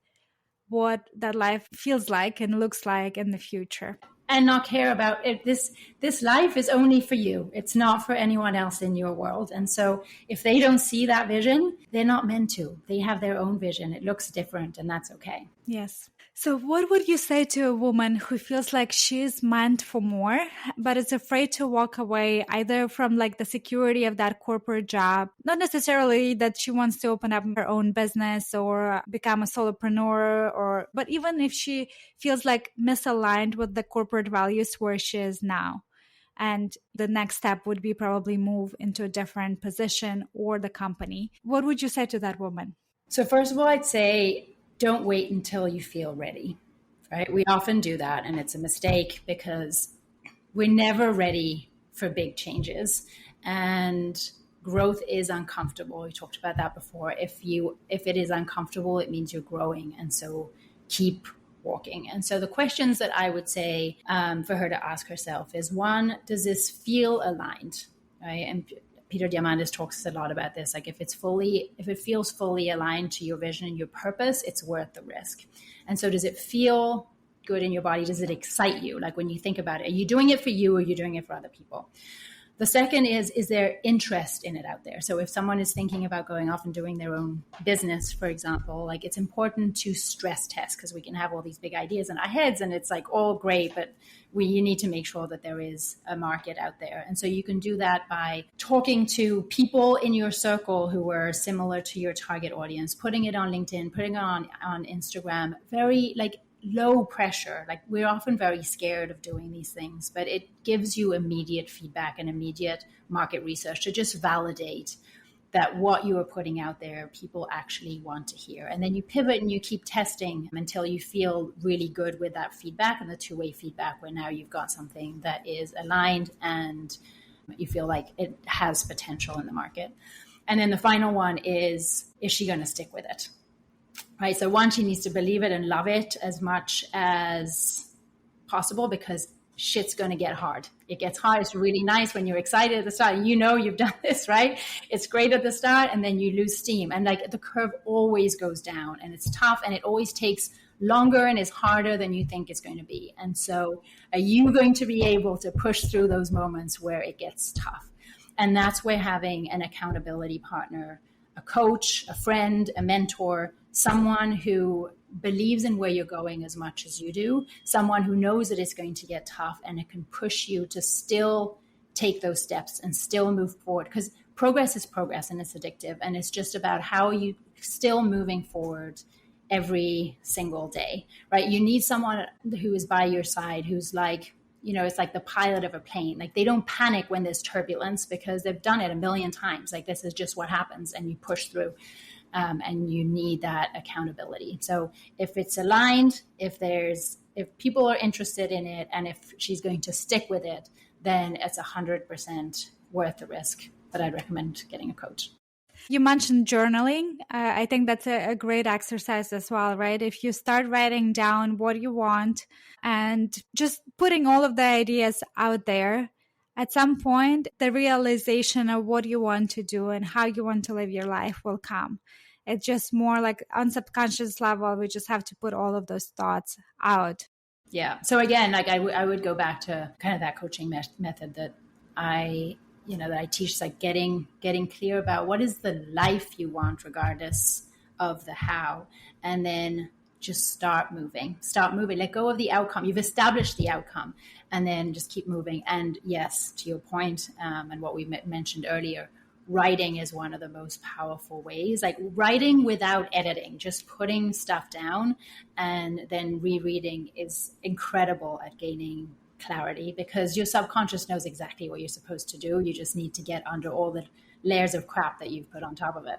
what that life feels like and looks like in the future. And not care about it. This life is only for you. It's not for anyone else in your world. And so if they don't see that vision, they're not meant to. They have their own vision. It looks different, and that's okay. Yes. So what would you say to a woman who feels like she's meant for more, but is afraid to walk away either from like the security of that corporate job, not necessarily that she wants to open up her own business or become a solopreneur, but even if she feels like misaligned with the corporate values where she is now? And the next step would be probably move into a different position or the company. What would you say to that woman? So first of all, I'd say, don't wait until you feel ready, right? We often do that, and it's a mistake because we're never ready for big changes, and growth is uncomfortable. We talked about that before. If it is uncomfortable, it means you're growing, and so keep walking. And so the questions that I would say for her to ask herself is, one, does this feel aligned, right? And Peter Diamandis talks a lot about this. Like if it feels fully aligned to your vision and your purpose, it's worth the risk. And so does it feel good in your body? Does it excite you? Like when you think about it, are you doing it for you or are you doing it for other people? The second is there interest in it out there? So if someone is thinking about going off and doing their own business, for example, like it's important to stress test, because we can have all these big ideas in our heads and it's like all great, but you need to make sure that there is a market out there. And so you can do that by talking to people in your circle who are similar to your target audience, putting it on LinkedIn, putting it on Instagram, very like low pressure. Like we're often very scared of doing these things, but it gives you immediate feedback and immediate market research to just validate that what you are putting out there, people actually want to hear. And then you pivot and you keep testing until you feel really good with that feedback and the two-way feedback, where now you've got something that is aligned and you feel like it has potential in the market. And then the final one is she going to stick with it? Right. So one, she needs to believe it and love it as much as possible, because shit's going to get hard. It gets hard. It's really nice when you're excited at the start. You know you've done this, right? It's great at the start, and then you lose steam. And like the curve always goes down, and it's tough, and it always takes longer and is harder than you think it's going to be. And so are you going to be able to push through those moments where it gets tough? And that's where having an accountability partner, a coach, a friend, a mentor, someone who believes in where you're going as much as you do, someone who knows that it's going to get tough and it can push you to still take those steps and still move forward. Because progress is progress and it's addictive. And it's just about how you still moving forward every single day, right? You need someone who is by your side, who's like, you know, it's like the pilot of a plane. Like they don't panic when there's turbulence because they've done it a million times. Like this is just what happens, and you push through. And you need that accountability. So if it's aligned, if people are interested in it, and if she's going to stick with it, then it's 100% worth the risk. But I'd recommend getting a coach. You mentioned journaling. I think that's a great exercise as well, right? If you start writing down what you want and just putting all of the ideas out there, at some point, the realization of what you want to do and how you want to live your life will come. It's just more like on subconscious level, we just have to put all of those thoughts out. Yeah. So again, like I would go back to kind of that coaching method that I that I teach is like getting clear about what is the life you want, regardless of the how, and then just start moving, let go of the outcome. You've established the outcome, and then just keep moving. And yes, to your point, and what we mentioned earlier, writing is one of the most powerful ways, like writing without editing, just putting stuff down and then rereading is incredible at gaining clarity, because your subconscious knows exactly what you're supposed to do. You just need to get under all the layers of crap that you've put on top of it.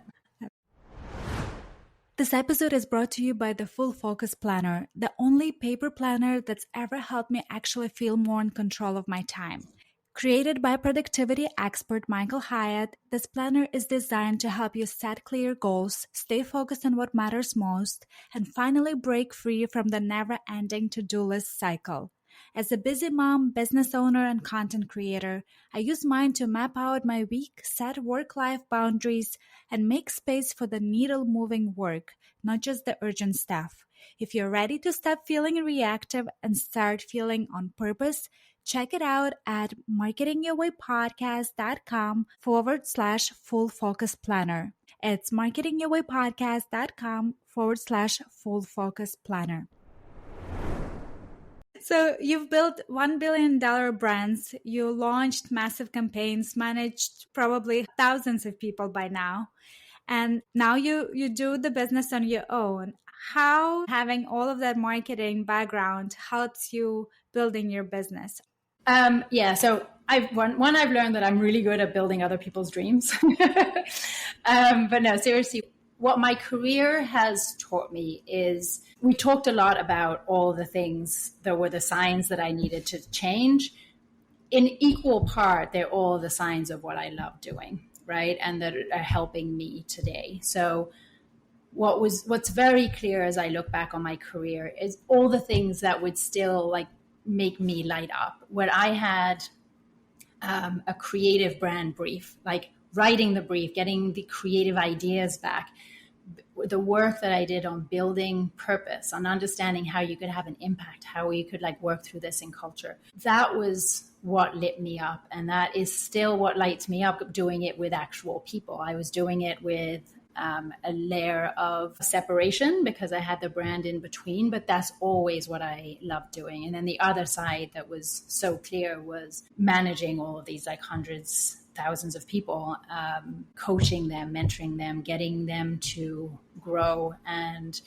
This episode is brought to you by the Full Focus Planner, the only paper planner that's ever helped me actually feel more in control of my time. Created by productivity expert Michael Hyatt, this planner is designed to help you set clear goals, stay focused on what matters most, and finally break free from the never-ending to-do list cycle. As a busy mom, business owner, and content creator, I use mine to map out my week, set work-life boundaries, and make space for the needle-moving work, not just the urgent stuff. If you're ready to stop feeling reactive and start feeling on purpose, check it out at marketingyourwaypodcast.com/full focus planner. It's marketingyourwaypodcast.com/full focus planner. So you've built $1 billion brands, you launched massive campaigns, managed probably thousands of people by now, and now you do the business on your own. How having all of that marketing background helps you building your business? So I've learned that I'm really good at building other people's dreams. But no, seriously, what my career has taught me is, we talked a lot about all the things that were the signs that I needed to change. In equal part, they're all the signs of what I love doing, right? And that are helping me today. So what's very clear as I look back on my career is all the things that would still like make me light up. When I had a creative brand brief, like writing the brief, getting the creative ideas back, the work that I did on building purpose, on understanding how you could have an impact, how you could like work through this in culture. That was what lit me up. And that is still what lights me up, doing it with actual people. I was doing it with a layer of separation because I had the brand in between, but that's always what I loved doing. And then the other side that was so clear was managing all of these like hundreds, thousands of people, coaching them, mentoring them, getting them to grow, and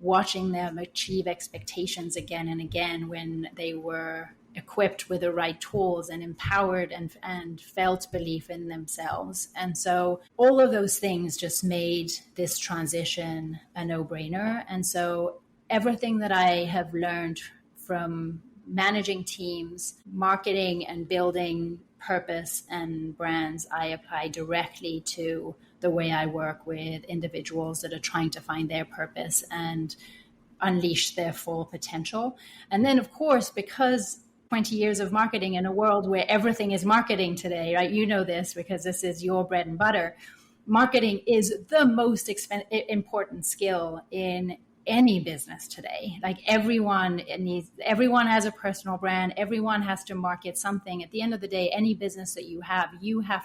watching them achieve expectations again and again when they were equipped with the right tools and empowered and felt belief in themselves. And so all of those things just made this transition a no-brainer. And so everything that I have learned from managing teams, marketing and building purpose and brands, I apply directly to the way I work with individuals that are trying to find their purpose and unleash their full potential. And then, of course, because 20 years of marketing in a world where everything is marketing today, right? You know this because this is your bread and butter. Marketing is the most important skill in any business today. Like everyone has a personal brand. Everyone has to market something. At the end of the day, any business that you have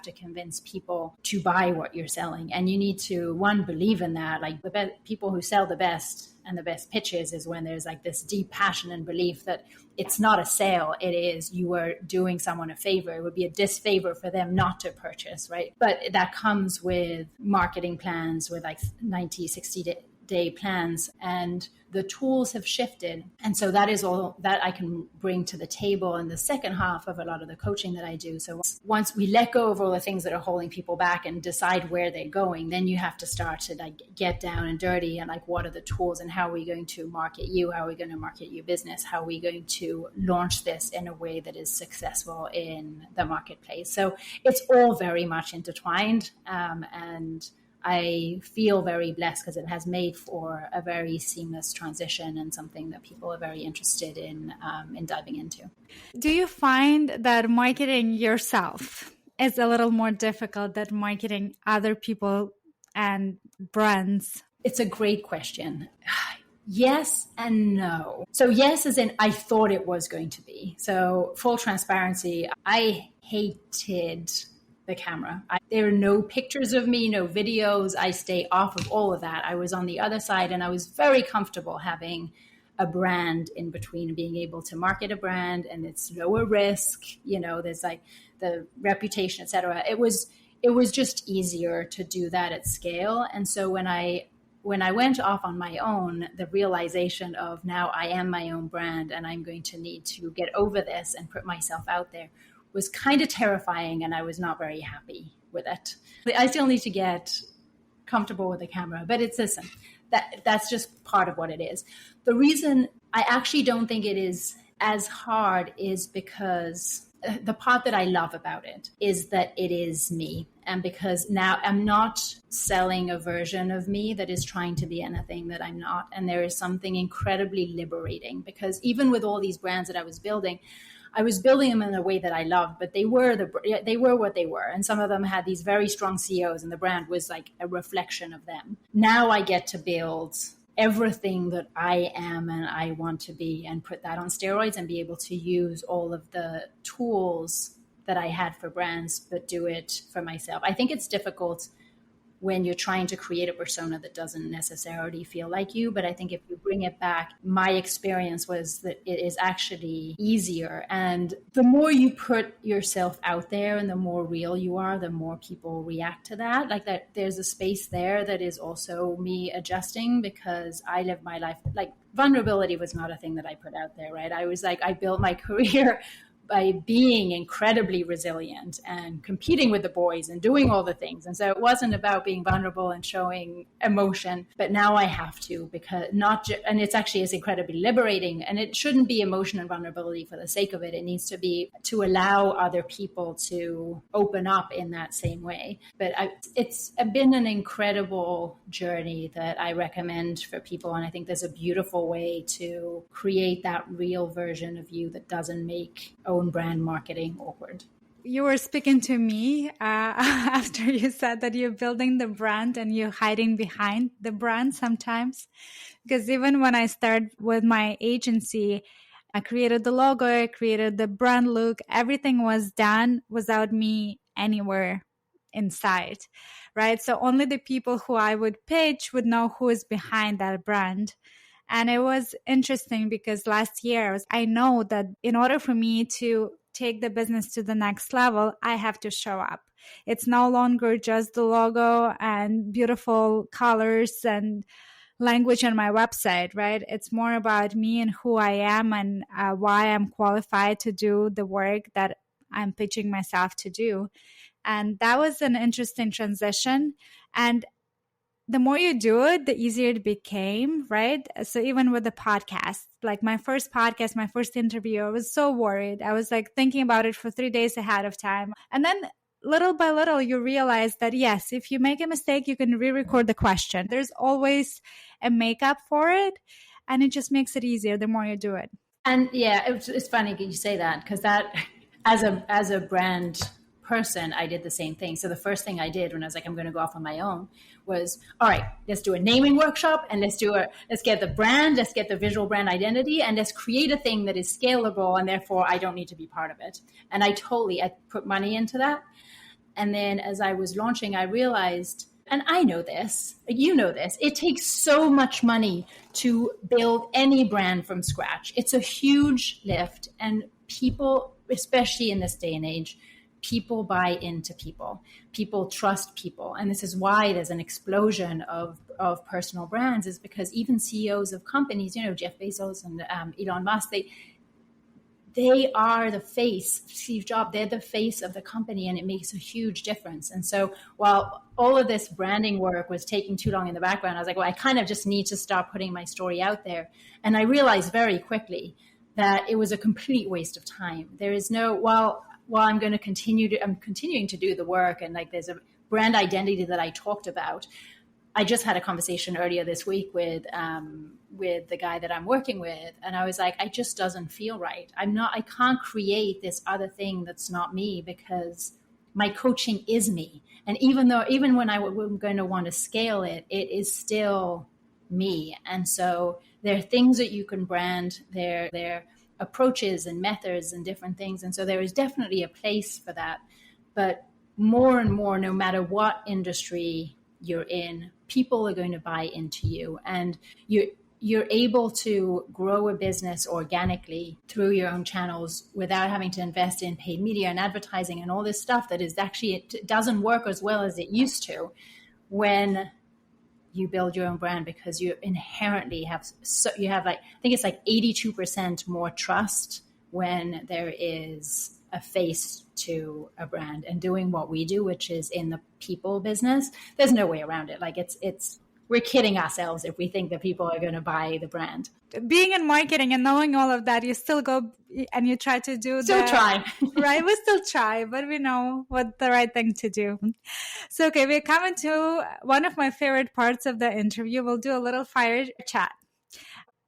to convince people to buy what you're selling. And you need to, one, believe in that. Like the people who sell the best and the best pitches is when there's like this deep passion and belief that it's not a sale. It is, you are doing someone a favor. It would be a disfavor for them not to purchase, right? But that comes with marketing plans with like 90, 60-day plans, and the tools have shifted. And so that is all that I can bring to the table in the second half of a lot of the coaching that I do. So once we let go of all the things that are holding people back and decide where they're going, then you have to start to like get down and dirty and like, what are the tools and how are we going to market you? How are we going to market your business? How are we going to launch this in a way that is successful in the marketplace? So it's all very much intertwined. And I feel very blessed because it has made for a very seamless transition and something that people are very interested in diving into. Do you find that marketing yourself is a little more difficult than marketing other people and brands? It's a great question. Yes and no. So yes, as in I thought it was going to be. So full transparency, I hated the camera. There are no pictures of me, no videos. I stay off of all of that. I was on the other side, and I was very comfortable having a brand in between, being able to market a brand, and it's lower risk. There's like the reputation, etc. It was just easier to do that at scale. And so when I went off on my own, the realization of now I am my own brand and I'm going to need to get over this and put myself out there was kind of terrifying, and I was not very happy with it. I still need to get comfortable with the camera, but that's just part of what it is. The reason I actually don't think it is as hard is because the part that I love about it is that it is me. And because now I'm not selling a version of me that is trying to be anything that I'm not. And there is something incredibly liberating, because even with all these brands that I was building them in a way that I loved, but they were what they were. And some of them had these very strong CEOs, and the brand was like a reflection of them. Now I get to build everything that I am and I want to be, and put that on steroids, and be able to use all of the tools that I had for brands, but do it for myself. I think it's difficult when you're trying to create a persona that doesn't necessarily feel like you. But I think if you bring it back, my experience was that it is actually easier. And the more you put yourself out there and the more real you are, the more people react to that. Like that, there's a space there that is also me adjusting, because I live my life, like vulnerability was not a thing that I put out there, right? I built my career by being incredibly resilient and competing with the boys and doing all the things. And so it wasn't about being vulnerable and showing emotion, but now I have to, because and it's actually is incredibly liberating. And it shouldn't be emotion and vulnerability for the sake of it. It needs to be to allow other people to open up in that same way. But it's been an incredible journey that I recommend for people. And I think there's a beautiful way to create that real version of you that doesn't make own brand marketing awkward. You were speaking to me after you said that you're building the brand and you're hiding behind the brand sometimes. Because even when I started with my agency, I created the logo, I created the brand look, everything was done without me anywhere inside, right? So only the people who I would pitch would know who is behind that brand. And it was interesting because last year, I know that in order for me to take the business to the next level, I have to show up. It's no longer just the logo and beautiful colors and language on my website, right? It's more about me and who I am and why I'm qualified to do the work that I'm pitching myself to do. And that was an interesting transition. And the more you do it, the easier it became, right? So even with the podcast, like my first podcast, my first interview, I was so worried. I was like thinking about it for 3 days ahead of time. And then little by little, you realize that, yes, if you make a mistake, you can re-record the question. There's always a makeup for it. And it just makes it easier the more you do it. And yeah, it's funny you say that, because that as a brand person, I did the same thing. So the first thing I did when I was like, I'm going to go off on my own was, all right, let's do a naming workshop, and let's get the brand, let's get the visual brand identity, and let's create a thing that is scalable, and therefore I don't need to be part of it. And I put money into that. And then as I was launching, I realized, and I know this, you know this, it takes so much money to build any brand from scratch. It's a huge lift, and people, especially in this day and age, people buy into people. People trust people. And this is why there's an explosion of personal brands, is because even CEOs of companies, Jeff Bezos and Elon Musk, they are the face, Steve Jobs, they're the face of the company, and it makes a huge difference. And so while all of this branding work was taking too long in the background, I was like, well, I kind of just need to start putting my story out there. And I realized very quickly that it was a complete waste of time. There is no, while I'm continuing to do the work, and like there's a brand identity that I talked about. I just had a conversation earlier this week with the guy that I'm working with, and I was like, it just doesn't feel right. I can't create this other thing that's not me, because my coaching is me. And even when I'm going to want to scale it, it is still me. And so there are things that you can brand. There approaches and methods and different things. And so there is definitely a place for that. But more and more, no matter what industry you're in, people are going to buy into you, and you're able to grow a business organically through your own channels without having to invest in paid media and advertising and all this stuff that is actually, it doesn't work as well as it used to when you build your own brand, because you inherently have, you have like, I think it's like 82% more trust when there is a face to a brand. And doing what we do, which is in the people business, there's no way around it. Like it's we're kidding ourselves if we think that people are going to buy the brand. Being in marketing and knowing all of that, you still go and you try to do try. Right? We still try, but we know what the right thing to do. So, okay, we're coming to one of my favorite parts of the interview. We'll do a little fire chat.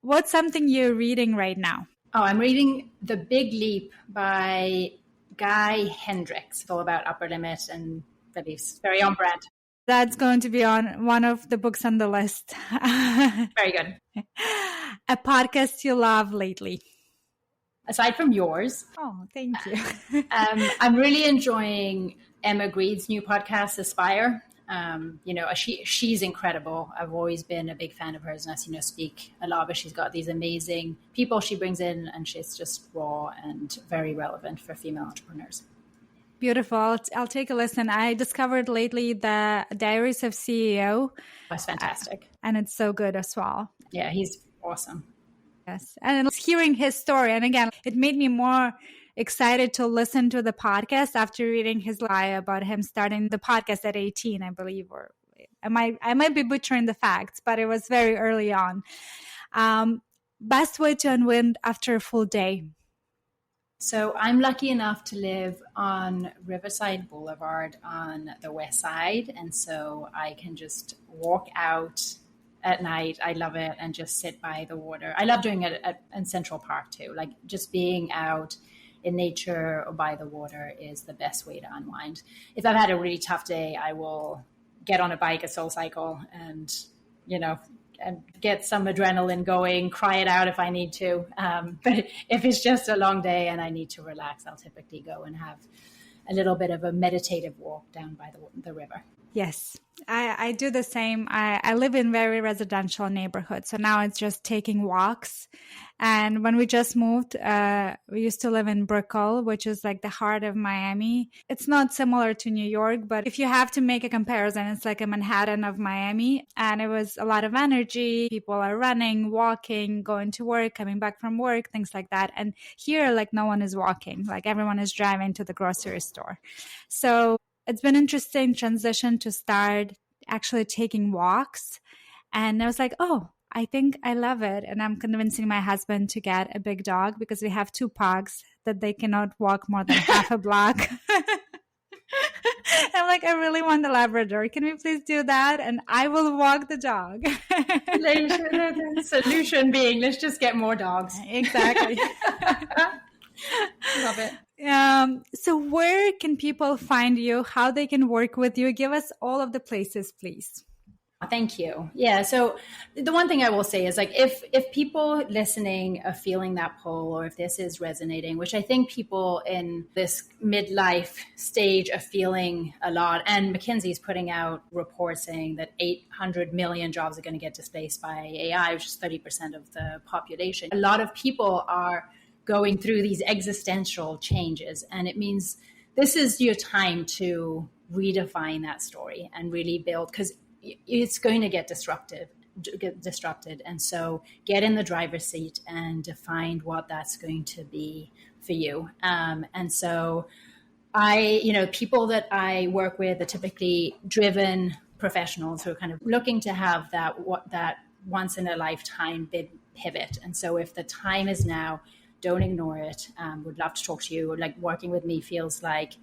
What's something you're reading right now? Oh, I'm reading The Big Leap by Gay Hendricks. It's all about upper limit and beliefs. Very on brand. That's going to be on one of the books on the list. Very good. A podcast you love lately? Aside from yours. Oh, thank you. I'm really enjoying Emma Grede's new podcast, Aspire. She's incredible. I've always been a big fan of hers, and I've seen her speak a lot, but she's got these amazing people she brings in, and she's just raw and very relevant for female entrepreneurs. Beautiful. I'll take a listen. I discovered lately the Diaries of CEO. That's fantastic. And it's so good as well. Yeah, he's awesome. Yes. And hearing his story. And again, it made me more excited to listen to the podcast after reading his bio about him starting the podcast at 18, I believe, or I might be butchering the facts, but it was very early on. Best way to unwind after a full day? So I'm lucky enough to live on Riverside Boulevard on the west side. And so I can just walk out at night. I love it. And just sit by the water. I love doing it in Central Park too. Like just being out in nature or by the water is the best way to unwind. If I've had a really tough day, I will get on a bike, a soul cycle, and, and get some adrenaline going, cry it out if I need to. But if it's just a long day and I need to relax, I'll typically go and have a little bit of a meditative walk down by the river. Yes, I do the same. I live in very residential neighborhood. So now it's just taking walks. And when we just moved, we used to live in Brickell, which is like the heart of Miami. It's not similar to New York, but if you have to make a comparison, it's like a Manhattan of Miami. And it was a lot of energy. People are running, walking, going to work, coming back from work, things like that. And here, like no one is walking, like everyone is driving to the grocery store. So it's been an interesting transition to start actually taking walks. And I was like, oh, I think I love it. And I'm convincing my husband to get a big dog because we have 2 pugs that they cannot walk more than half a block. I'm like, I really want a Labrador. Can we please do that? And I will walk the dog. The solution being, let's just get more dogs. Exactly. Love it. So where can people find you? How they can work with you? Give us all of the places, please. Thank you. Yeah. So the one thing I will say is like, if people listening are feeling that pull, or if this is resonating, which I think people in this midlife stage are feeling a lot, and McKinsey's putting out reports saying that 800 million jobs are going to get displaced by AI, which is 30% of the population. A lot of people are going through these existential changes, and it means this is your time to redefine that story and really build, because it's going to get disrupted. And so get in the driver's seat and define what that's going to be for you. And so people that I work with are typically driven professionals who are kind of looking to have that once in a lifetime big pivot. And so if the time is now, don't ignore it. Would love to talk to you. Like working with me feels like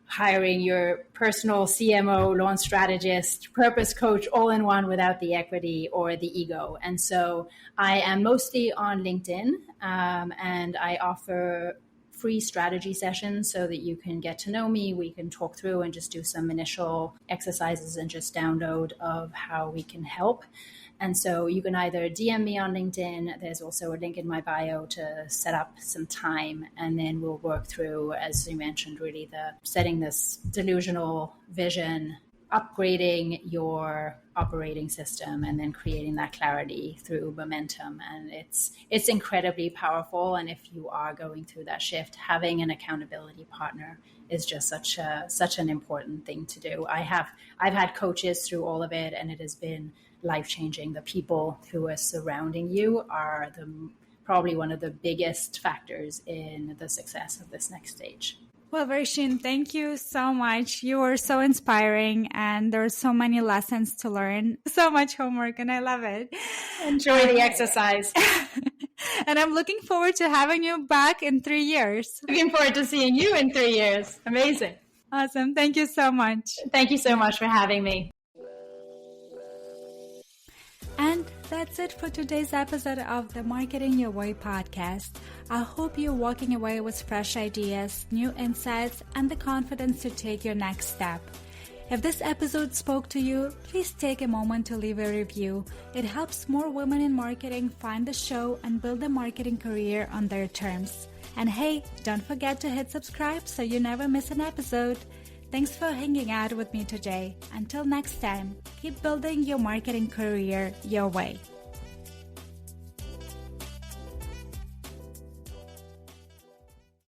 hiring your personal CMO, launch strategist, purpose coach, all in one without the equity or the ego. And so I am mostly on LinkedIn, and I offer free strategy sessions so that you can get to know me. We can talk through and just do some initial exercises and just download of how we can help. And so you can either DM me on LinkedIn. There's also a link in my bio to set up some time. And then we'll work through, as you mentioned, really the setting this delusional vision, upgrading your operating system, and then creating that clarity through momentum. And it's incredibly powerful. And if you are going through that shift, having an accountability partner is just such an important thing to do. I've had coaches through all of it, and it has been life-changing. The people who are surrounding you are probably one of the biggest factors in the success of this next stage. Well, Roisin, thank you so much. You were so inspiring, and there are so many lessons to learn. So much homework, and I love it. Enjoy the exercise. And I'm looking forward to having you back in 3 years. Looking forward to seeing you in 3 years. Amazing. Awesome. Thank you so much. Thank you so much for having me. And that's it for today's episode of the Marketing Your Way podcast. I hope you're walking away with fresh ideas, new insights, and the confidence to take your next step. If this episode spoke to you, please take a moment to leave a review. It helps more women in marketing find the show and build a marketing career on their terms. And hey, don't forget to hit subscribe so you never miss an episode. Thanks for hanging out with me today. Until next time, keep building your marketing career your way.